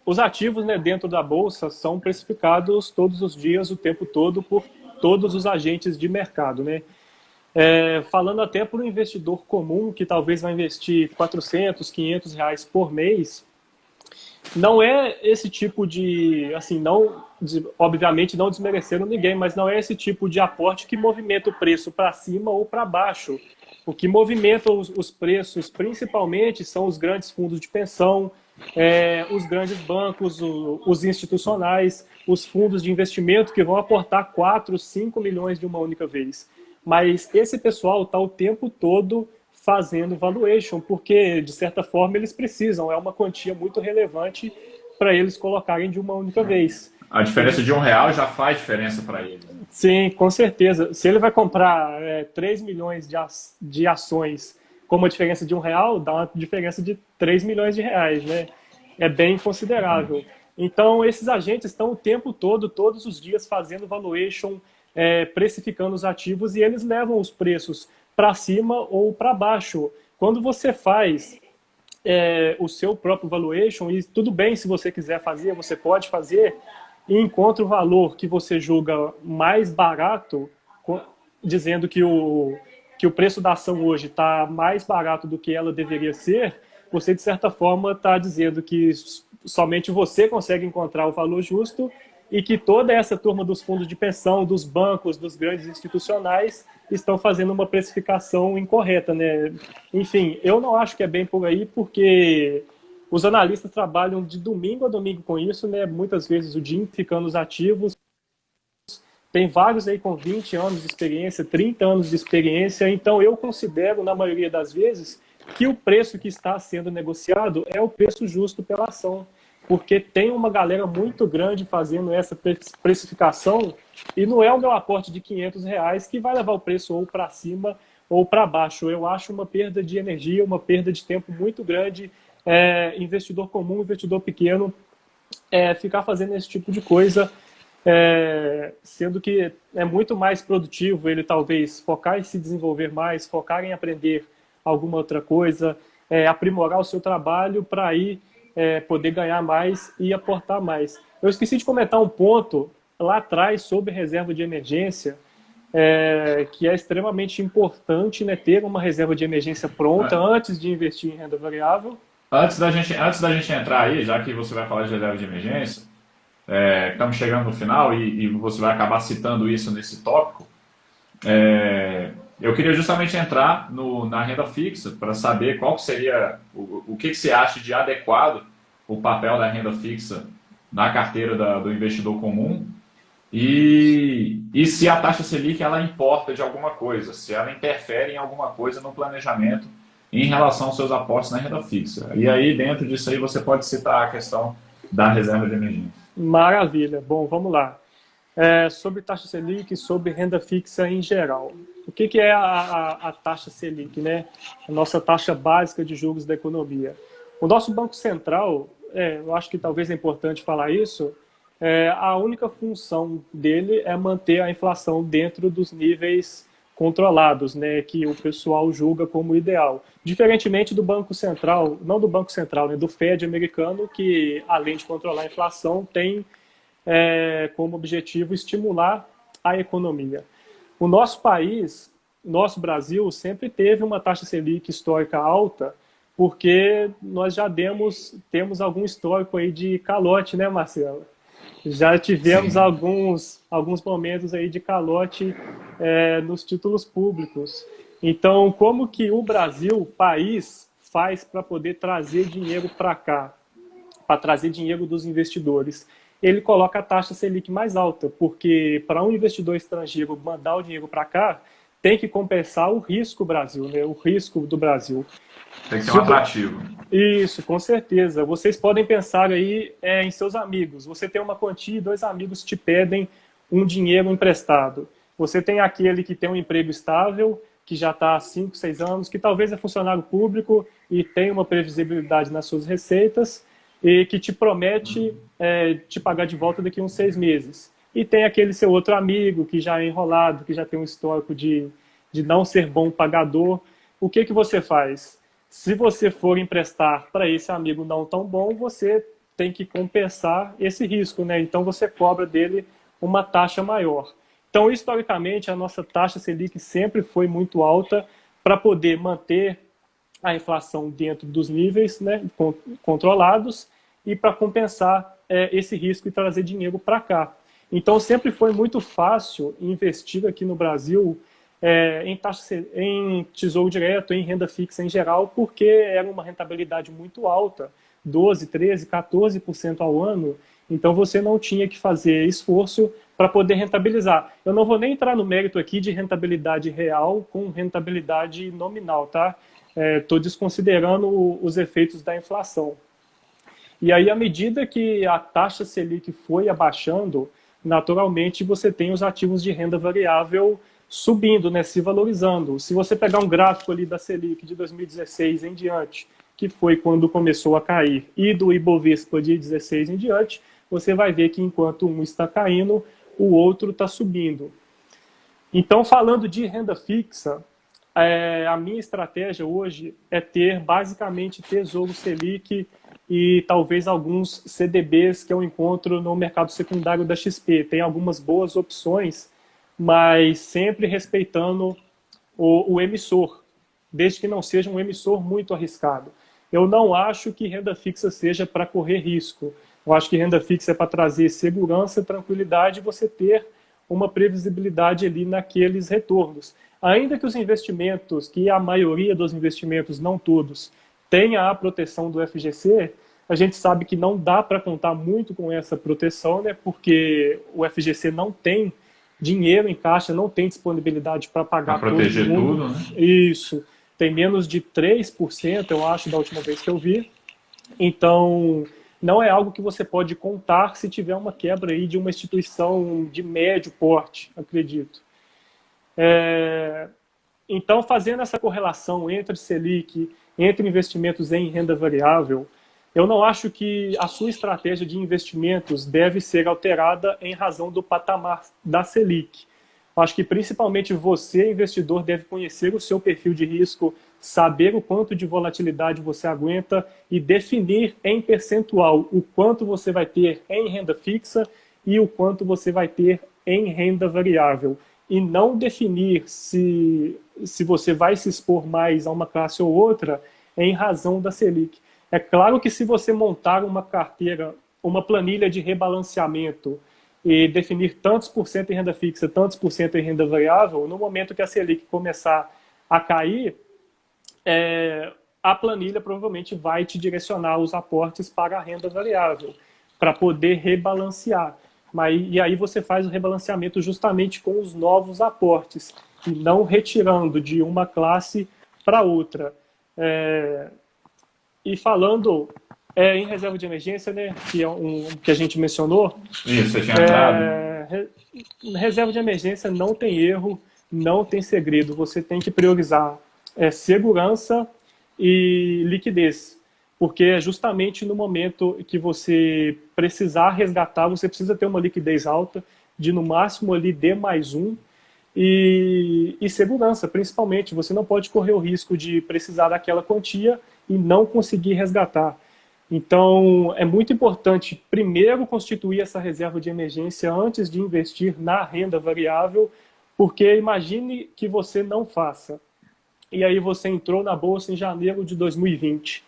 Os ativos, né, dentro da bolsa são precificados todos os dias, o tempo todo, por todos os agentes de mercado, né? Falando até para o investidor comum que talvez vai investir R$ 400, R$ 500 por mês, não é esse tipo de, assim, obviamente não desmerecendo ninguém, mas não é esse tipo de aporte que movimenta o preço para cima ou para baixo. O que movimenta os preços, principalmente, são os grandes fundos de pensão, os grandes bancos, os institucionais, os fundos de investimento que vão aportar 4, 5 milhões de uma única vez. Mas esse pessoal está o tempo todo fazendo valuation, porque, de certa forma, eles precisam. É uma quantia muito relevante para eles colocarem de uma única vez. A diferença de R$ 1 já faz diferença para eles. Sim, com certeza. Se ele vai comprar 3 milhões de ações com uma diferença de R$ 1, dá uma diferença de 3 milhões de reais, né? É bem considerável. Então, esses agentes estão o tempo todo, todos os dias, fazendo valuation, precificando os ativos, e eles levam os preços para cima ou para baixo. Quando você faz o seu próprio valuation, e tudo bem se você quiser fazer, você pode fazer, e encontra o valor que você julga mais barato, dizendo que o preço da ação hoje está mais barato do que ela deveria ser, você, de certa forma, está dizendo que somente você consegue encontrar o valor justo e que toda essa turma dos fundos de pensão, dos bancos, dos grandes institucionais estão fazendo uma precificação incorreta, né? Enfim, eu não acho que é bem por aí, porque os analistas trabalham de domingo a domingo com isso, né? Muitas vezes o dia ficando os ativos. Tem vários aí com 20 anos de experiência, 30 anos de experiência. Então, eu considero, na maioria das vezes, que o preço que está sendo negociado é o preço justo pela ação. Porque tem uma galera muito grande fazendo essa precificação e não é o meu aporte de R$ 500 que vai levar o preço ou para cima ou para baixo. Eu acho uma perda de energia, uma perda de tempo muito grande. Investidor comum, investidor pequeno, ficar fazendo esse tipo de coisa, sendo que é muito mais produtivo ele talvez focar em se desenvolver mais, focar em aprender alguma outra coisa, aprimorar o seu trabalho para aí poder ganhar mais e aportar mais. Eu esqueci de comentar um ponto lá atrás sobre reserva de emergência, que é extremamente importante, né, ter uma reserva de emergência pronta antes de investir em renda variável. Antes da gente entrar aí, já que você vai falar de reserva de emergência, estamos chegando no final e você vai acabar citando isso nesse tópico. Eu queria justamente entrar na renda fixa para saber qual seria, o que você acha de adequado o papel da renda fixa na carteira do investidor comum e se a taxa Selic ela importa de alguma coisa, se ela interfere em alguma coisa no planejamento em relação aos seus aportes na renda fixa. E aí, dentro disso aí, você pode citar a questão da reserva de emergência. Maravilha. Bom, vamos lá. Sobre taxa Selic e sobre renda fixa em geral. O que é a taxa Selic, né? A nossa taxa básica de juros da economia. O nosso Banco Central, eu acho que talvez é importante falar isso, a única função dele é manter a inflação dentro dos níveis controlados, né, que o pessoal julga como ideal. Diferentemente do Banco Central, não do Banco Central, né, do Fed americano, que além de controlar a inflação, tem como objetivo estimular a economia. O nosso país, nosso Brasil, sempre teve uma taxa Selic histórica alta, porque nós já temos algum histórico aí de calote, né, Marcelo? Já tivemos Sim. alguns momentos aí de calote nos títulos públicos. Então, como que o Brasil, país, faz para poder trazer dinheiro para cá, para trazer dinheiro dos investidores? Ele coloca a taxa Selic mais alta, porque para um investidor estrangeiro mandar o dinheiro para cá, tem que compensar o risco Brasil, né? O risco do Brasil. Tem que ter um atrativo. Isso, com certeza. Vocês podem pensar aí em seus amigos. Você tem uma quantia e dois amigos te pedem um dinheiro emprestado. Você tem aquele que tem um emprego estável, que já está há 5, 6 anos, que talvez é funcionário público e tem uma previsibilidade nas suas receitas e que te promete te pagar de volta daqui a uns 6 meses. E tem aquele seu outro amigo que já é enrolado, que já tem um histórico de não ser bom pagador. O que você faz? Se você for emprestar para esse amigo não tão bom, você tem que compensar esse risco, né? Então você cobra dele uma taxa maior. Então, historicamente, a nossa taxa Selic sempre foi muito alta para poder manter a inflação dentro dos níveis, né, controlados e para compensar esse risco e trazer dinheiro para cá. Então, sempre foi muito fácil investir aqui no Brasil em tesouro direto, em renda fixa em geral, porque era uma rentabilidade muito alta, 12, 13, 14% ao ano, então você não tinha que fazer esforço para poder rentabilizar. Eu não vou nem entrar no mérito aqui de rentabilidade real com rentabilidade nominal, tá? Estou desconsiderando os efeitos da inflação. E aí, à medida que a taxa Selic foi abaixando, naturalmente você tem os ativos de renda variável subindo, né, se valorizando. Se você pegar um gráfico ali da Selic de 2016 em diante, que foi quando começou a cair, e do Ibovespa de 16 em diante, você vai ver que enquanto um está caindo, o outro está subindo. Então, falando de renda fixa, a minha estratégia hoje é ter basicamente Tesouro Selic e talvez alguns CDBs que eu encontro no mercado secundário da XP. Tem algumas boas opções, mas sempre respeitando o emissor, desde que não seja um emissor muito arriscado. Eu não acho que renda fixa seja para correr risco. Eu acho que renda fixa é para trazer segurança, tranquilidade e você ter uma previsibilidade ali naqueles retornos. Ainda que os investimentos, que a maioria dos investimentos, não todos, tenha a proteção do FGC, a gente sabe que não dá para contar muito com essa proteção, né, porque o FGC não tem dinheiro em caixa, não tem disponibilidade para pagar para proteger todo mundo. tudo, né? Isso, tem menos de 3%, eu acho, da última vez que eu vi. Então, não é algo que você pode contar se tiver uma quebra aí de uma instituição de médio porte, acredito. Então, fazendo essa correlação entre Selic, entre investimentos em renda variável, eu não acho que a sua estratégia de investimentos deve ser alterada em razão do patamar da Selic. Eu acho que principalmente você, investidor, deve conhecer o seu perfil de risco, saber o quanto de volatilidade você aguenta e definir em percentual o quanto você vai ter em renda fixa e o quanto você vai ter em renda variável. E não definir se você vai se expor mais a uma classe ou outra em razão da Selic. É claro que se você montar uma carteira uma planilha de rebalanceamento e definir tantos por cento em renda fixa, tantos por cento em renda variável, no momento que a Selic começar a cair, a planilha provavelmente vai te direcionar os aportes para a renda variável, para poder rebalancear. E aí você faz o rebalanceamento justamente com os novos aportes, e não retirando de uma classe para outra. E falando em reserva de emergência, né, que é que a gente mencionou, Isso, você tinha entrado? Reserva de emergência não tem erro, não tem segredo. Você tem que priorizar segurança e liquidez, porque é justamente no momento que você precisar resgatar, você precisa ter uma liquidez alta, de no máximo ali D+1, e segurança, principalmente. Você não pode correr o risco de precisar daquela quantia e não conseguir resgatar. Então, é muito importante, primeiro, constituir essa reserva de emergência antes de investir na renda variável, porque imagine que você não faça. E aí você entrou na bolsa em janeiro de 2020.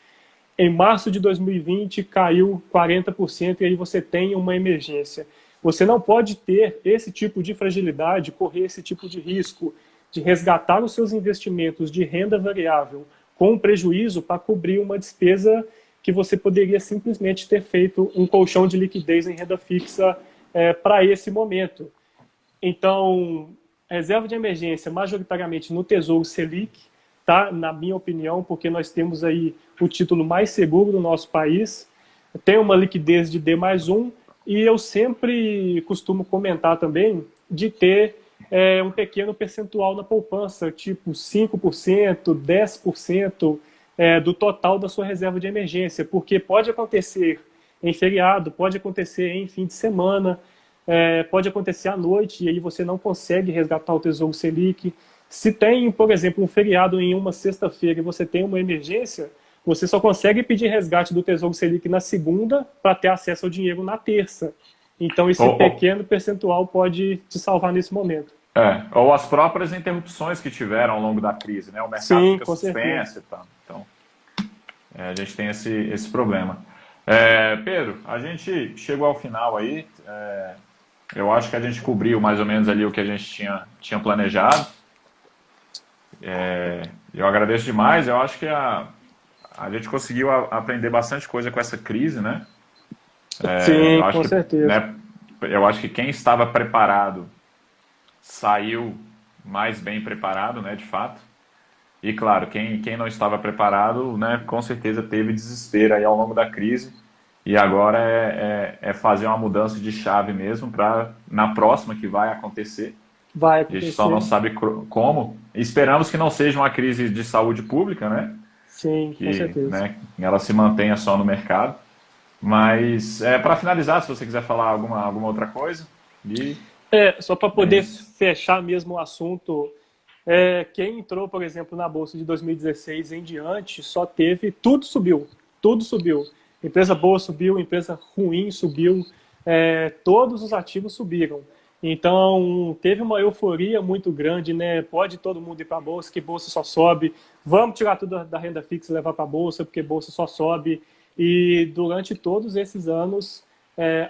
Em março de 2020 caiu 40% e aí você tem uma emergência. Você não pode ter esse tipo de fragilidade, correr esse tipo de risco de resgatar os seus investimentos de renda variável com prejuízo para cobrir uma despesa que você poderia simplesmente ter feito um colchão de liquidez em renda fixa para esse momento. Então, reserva de emergência majoritariamente no Tesouro Selic, tá? Na minha opinião, porque nós temos aí o título mais seguro do nosso país, tem uma liquidez de D+1, e eu sempre costumo comentar também de ter um pequeno percentual na poupança, tipo 5%, 10% do total da sua reserva de emergência, porque pode acontecer em feriado, pode acontecer em fim de semana, pode acontecer à noite e aí você não consegue resgatar o Tesouro Selic. Se tem, por exemplo, um feriado em uma sexta-feira e você tem uma emergência, você só consegue pedir resgate do Tesouro Selic na segunda para ter acesso ao dinheiro na terça. Então, esse pequeno percentual pode te salvar nesse momento. Ou as próprias interrupções que tiveram ao longo da crise, né? O mercado Sim, fica com suspenso certeza. e tal. Então, a gente tem esse problema. Pedro, a gente chegou ao final aí. Eu acho que a gente cobriu mais ou menos ali o que a gente tinha planejado. Eu agradeço demais. Eu acho que a gente conseguiu aprender bastante coisa com essa crise, né? Sim, Eu acho com que, certeza. né, eu acho que quem estava preparado saiu mais bem preparado, né, de fato. E claro, quem não estava preparado, né, com certeza teve desespero aí ao longo da crise. E agora é fazer uma mudança de chave mesmo para na próxima que vai acontecer. Vai A gente só não acontecer. sabe como. Esperamos que não seja uma crise de saúde pública, né? Sim, com Que, certeza. né, ela se mantenha só no mercado. Mas, para finalizar, se você quiser falar alguma outra coisa, e Só para é poder isso. fechar mesmo o assunto, quem entrou, por exemplo, na Bolsa de 2016 em diante, só teve, tudo subiu, tudo subiu. Empresa boa subiu, empresa ruim subiu, todos os ativos subiram. Então, teve uma euforia muito grande, né? Pode todo mundo ir para a Bolsa, que Bolsa só sobe. Vamos tirar tudo da renda fixa e levar para a Bolsa, porque Bolsa só sobe. E durante todos esses anos,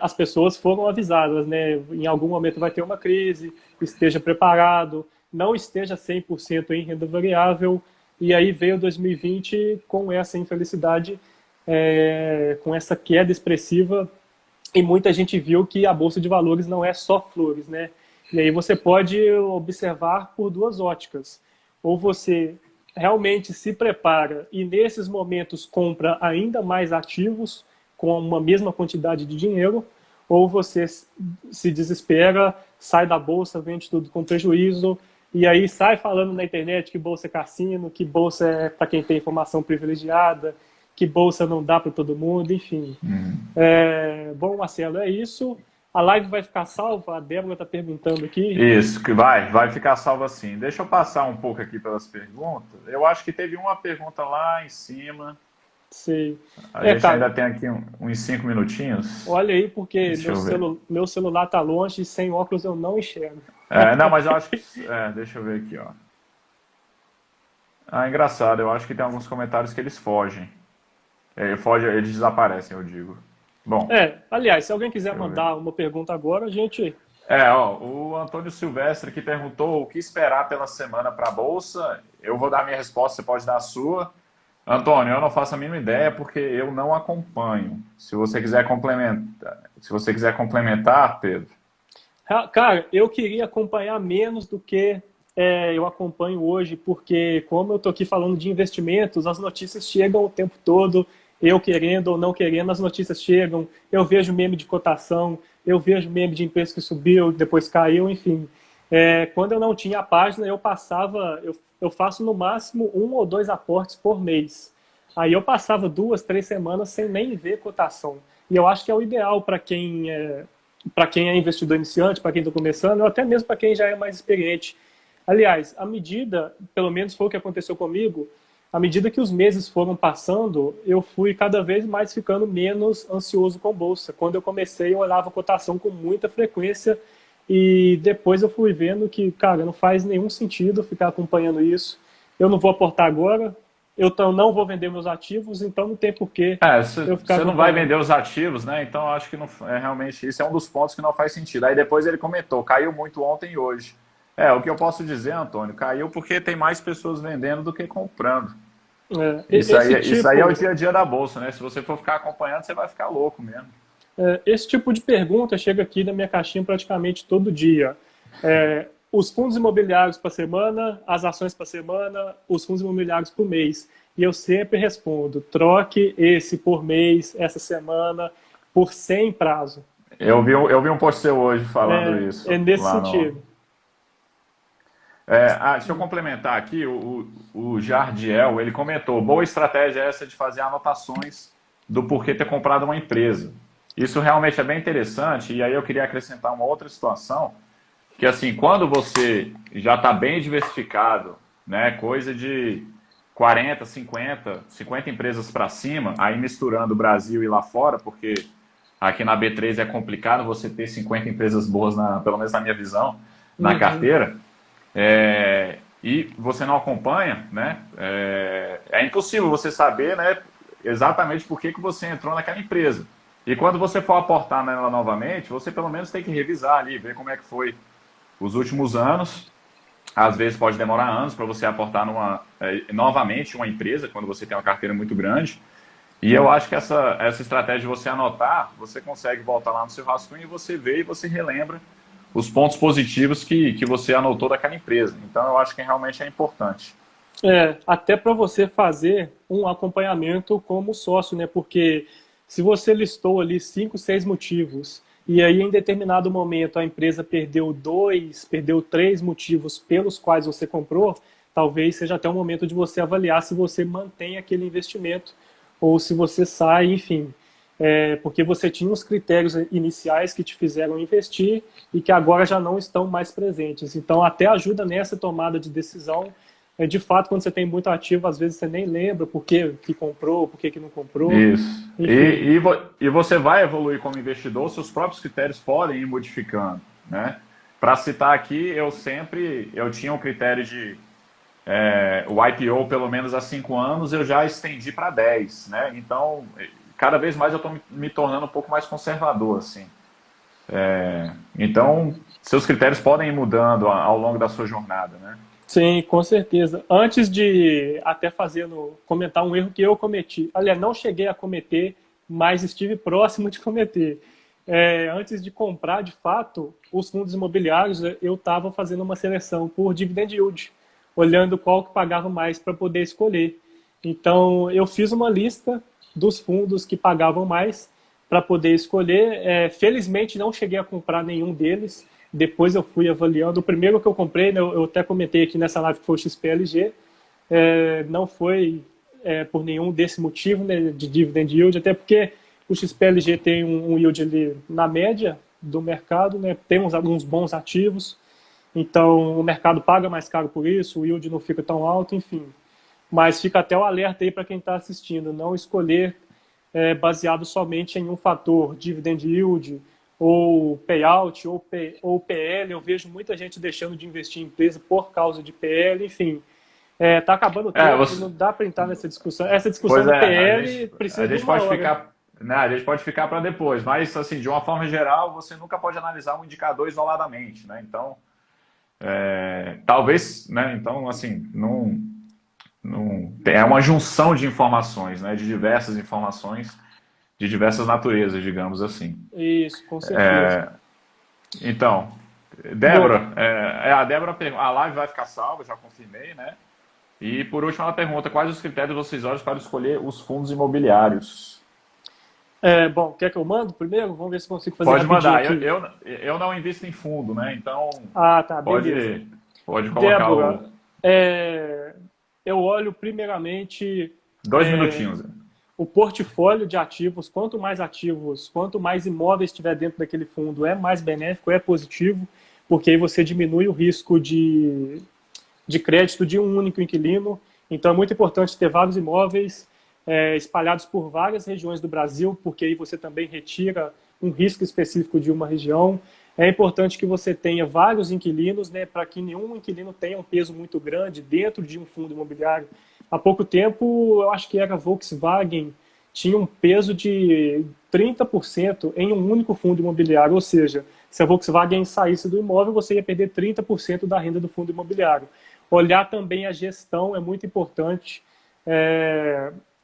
as pessoas foram avisadas, né? Em algum momento vai ter uma crise, esteja preparado, não esteja 100% em renda variável. E aí veio 2020 com essa infelicidade, com essa queda expressiva, e muita gente viu que a Bolsa de Valores não é só flores, né? E aí você pode observar por duas óticas. Ou você realmente se prepara e nesses momentos compra ainda mais ativos com uma mesma quantidade de dinheiro, ou você se desespera, sai da bolsa, vende tudo com prejuízo, e aí sai falando na internet que bolsa é cassino, que bolsa é para quem tem informação privilegiada, que bolsa não dá para todo mundo, enfim. Bom, Marcelo, é isso. A live vai ficar salva? A Débora está perguntando aqui. Isso, que vai ficar salvo assim. Deixa eu passar um pouco aqui pelas perguntas. Eu acho que teve uma pergunta lá em cima. Sei. A gente ainda Cara, tem aqui uns 5 minutinhos. olha aí, porque Deixa eu ver. meu celular tá longe e sem óculos eu não enxergo. Não, mas eu acho que. Deixa eu ver aqui, ó. Engraçado, eu acho que tem alguns comentários que eles fogem. Eles desaparecem, eu digo. Bom, Aliás, se alguém quiser deixa eu ver. mandar uma pergunta agora, a gente... Ó, o Antônio Silvestre que perguntou o que esperar pela semana para a Bolsa. Eu vou dar a minha resposta, você pode dar a sua. Antônio, eu não faço a mínima ideia porque eu não acompanho. Se você quiser complementar, Pedro. Cara, eu queria acompanhar menos do que eu acompanho hoje, porque como eu estou aqui falando de investimentos, as notícias chegam o tempo todo, eu querendo ou não querendo, as notícias chegam, eu vejo meme de cotação, eu vejo meme de empresa que subiu, depois caiu, enfim. Quando eu não tinha a página, eu faço no máximo 1 ou 2 aportes por mês. Aí eu passava 2, 3 semanas sem nem ver cotação. E eu acho que é o ideal para quem é investidor iniciante, para quem está começando, ou até mesmo para quem já é mais experiente. Aliás, à medida, pelo menos foi o que aconteceu comigo, à medida que os meses foram passando, eu fui cada vez mais ficando menos ansioso com bolsa. Quando eu comecei, eu olhava a cotação com muita frequência e depois eu fui vendo que, cara, não faz nenhum sentido ficar acompanhando isso. Eu não vou aportar agora, eu não vou vender meus ativos, então não tem porquê eu ficar Você não vai acompanhando. vender os ativos, né? Então eu acho que não, realmente isso é um dos pontos que não faz sentido. Aí depois ele comentou, caiu muito ontem e hoje. O que eu posso dizer, Antônio, caiu porque tem mais pessoas vendendo do que comprando. Esse Isso aí é o tipo dia a dia da bolsa, né? Se você for ficar acompanhando, você vai ficar louco mesmo. Esse tipo de pergunta chega aqui na minha caixinha praticamente todo dia. Os fundos imobiliários para semana, as ações para semana, os fundos imobiliários por mês. E eu sempre respondo, troque esse por mês, essa semana, por 100 prazo. Eu vi um post seu hoje falando É isso nesse lá no. sentido. Deixa eu complementar aqui, o Jardiel, ele comentou, boa estratégia essa de fazer anotações do porquê ter comprado uma empresa. Isso realmente é bem interessante, e aí eu queria acrescentar uma outra situação, que assim, quando você já está bem diversificado, né, coisa de 40, 50 empresas para cima, aí misturando o Brasil e lá fora, porque aqui na B3 é complicado você ter 50 empresas boas, pelo menos na minha visão, na Uhum. carteira, e você não acompanha, né, é impossível você saber, né, exatamente por que você entrou naquela empresa. E quando você for aportar nela novamente, você pelo menos tem que revisar ali, ver como é que foi os últimos anos. Às vezes pode demorar anos para você aportar novamente uma empresa, quando você tem uma carteira muito grande. E eu acho que essa estratégia de você anotar, você consegue voltar lá no seu rascunho e você vê e você relembra os pontos positivos que você anotou daquela empresa. Então eu acho que realmente é importante. Até para você fazer um acompanhamento como sócio, né? Porque se você listou ali 5, 6 motivos e aí em determinado momento a empresa perdeu 2, perdeu 3 motivos pelos quais você comprou, talvez seja até o momento de você avaliar se você mantém aquele investimento ou se você sai, enfim. Porque você tinha os critérios iniciais que te fizeram investir e que agora já não estão mais presentes. Então, até ajuda nessa tomada de decisão. De fato, quando você tem muito ativo, às vezes você nem lembra por que comprou, por que não comprou. Isso. Enfim, E você vai evoluir como investidor, seus próprios critérios podem ir modificando, né? Para citar aqui, eu tinha um critério de o IPO pelo menos há 5 anos, eu já estendi para 10, né? Então, cada vez mais eu estou me tornando um pouco mais conservador, assim. Então, seus critérios podem ir mudando ao longo da sua jornada, né? sim, com certeza. Antes de até comentar um erro que eu cometi, aliás, não cheguei a cometer, mas estive próximo de cometer. Antes de comprar, de fato, os fundos imobiliários, eu estava fazendo uma seleção por dividend yield, olhando qual que pagava mais para poder escolher. Então, eu fiz uma lista dos fundos que pagavam mais para poder escolher. Felizmente, não cheguei a comprar nenhum deles. Depois eu fui avaliando. O primeiro que eu comprei, né, eu até comentei aqui nessa live que foi o XPLG, não foi por nenhum desse motivo, né, de dividend yield, até porque o XPLG tem um yield ali na média do mercado, né, tem alguns bons ativos, então o mercado paga mais caro por isso, o yield não fica tão alto, enfim. Mas fica até o alerta aí para quem está assistindo, não escolher baseado somente em um fator, dividend yield, ou payout, ou PL. Eu vejo muita gente deixando de investir em empresa por causa de PL, enfim. Está acabando o tempo, Você, não dá para entrar nessa discussão. Essa discussão pois do é, PL a precisa de gente uma pode hora. ficar, né, a gente pode ficar para depois, mas assim, de uma forma geral, você nunca pode analisar um indicador isoladamente, né? Então, talvez, né? Então, assim, é uma junção de informações, né? De diversas informações, de diversas naturezas, digamos assim. Isso, com certeza. Então, Bom, Débora, a Débora, a live vai ficar salva, já confirmei, né? E por último, ela pergunta quais os critérios vocês olham para escolher os fundos imobiliários. bom, quer que eu mando primeiro? Vamos ver se consigo fazer Pode rapidinho mandar. aqui. Eu não invisto em fundo, né? Então, Ah, tá, beleza. pode colocar Débora, o. eu olho primeiramente 2 minutinhos. o portfólio de ativos. Quanto mais ativos, quanto mais imóveis tiver dentro daquele fundo, é mais benéfico, é positivo, porque aí você diminui o risco de crédito de um único inquilino. Então é muito importante ter vários imóveis espalhados por várias regiões do Brasil, porque aí você também retira um risco específico de uma região. É importante que você tenha vários inquilinos, né, para que nenhum inquilino tenha um peso muito grande dentro de um fundo imobiliário. Há pouco tempo, eu acho que era a Volkswagen, tinha um peso de 30% em um único fundo imobiliário, ou seja, se a Volkswagen saísse do imóvel, você ia perder 30% da renda do fundo imobiliário. Olhar também a gestão é muito importante.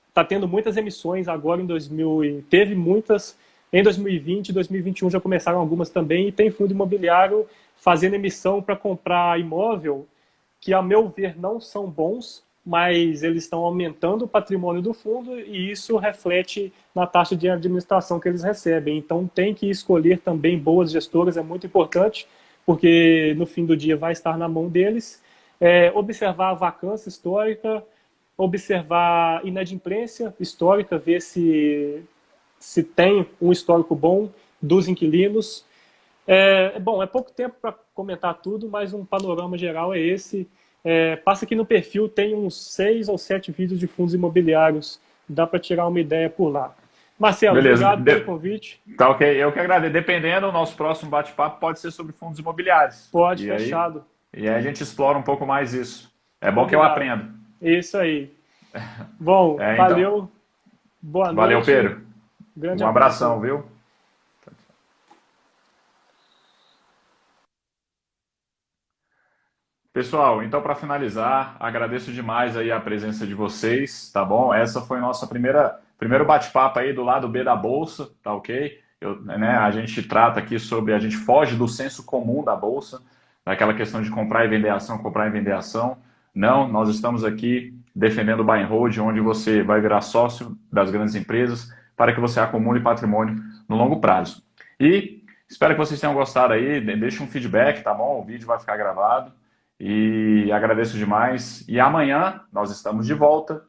Está tendo muitas emissões agora em 2000, teve muitas em 2020, 2021 já começaram algumas também, e tem fundo imobiliário fazendo emissão para comprar imóvel que, a meu ver, não são bons, mas eles estão aumentando o patrimônio do fundo e isso reflete na taxa de administração que eles recebem. Então tem que escolher também boas gestoras, é muito importante, porque no fim do dia vai estar na mão deles. Observar a vacância histórica, observar inadimplência histórica, ver se tem um histórico bom dos inquilinos. Bom, é pouco tempo para comentar tudo, mas um panorama geral é esse. Passa aqui no perfil, tem uns 6 ou 7 vídeos de fundos imobiliários. Dá para tirar uma ideia por lá. Marcelo, Beleza. obrigado pelo convite. Tá ok. Eu que agradeço. Dependendo, o nosso próximo bate-papo pode ser sobre fundos imobiliários. Pode, E aí, fechado. e aí a gente explora um pouco mais isso. É bom que eu Combinado. aprendo. Isso aí. Bom, Então, valeu. Boa valeu, noite. Pedro. Grande Um abraço. abração, viu? Pessoal, então para finalizar, agradeço demais aí a presença de vocês, tá bom? Essa foi nossa primeiro bate-papo aí do lado B da bolsa, tá ok? A gente trata aqui sobre, a gente foge do senso comum da bolsa, daquela questão de comprar e vender ação, comprar e vender ação. Não, nós estamos aqui defendendo o buy and hold, onde você vai virar sócio das grandes empresas para que você acumule patrimônio no longo prazo. E espero que vocês tenham gostado aí, deixe um feedback, tá bom? O vídeo vai ficar gravado. E agradeço demais. E amanhã nós estamos de volta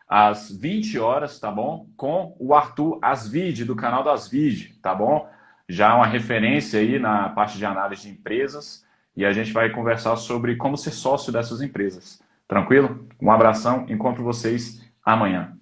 às 20 horas, tá bom? Com o Arthur Asvide, do canal do Asvide, tá bom? Já uma referência aí na parte de análise de empresas. E a gente vai conversar sobre como ser sócio dessas empresas. Tranquilo? Um abração, encontro vocês amanhã.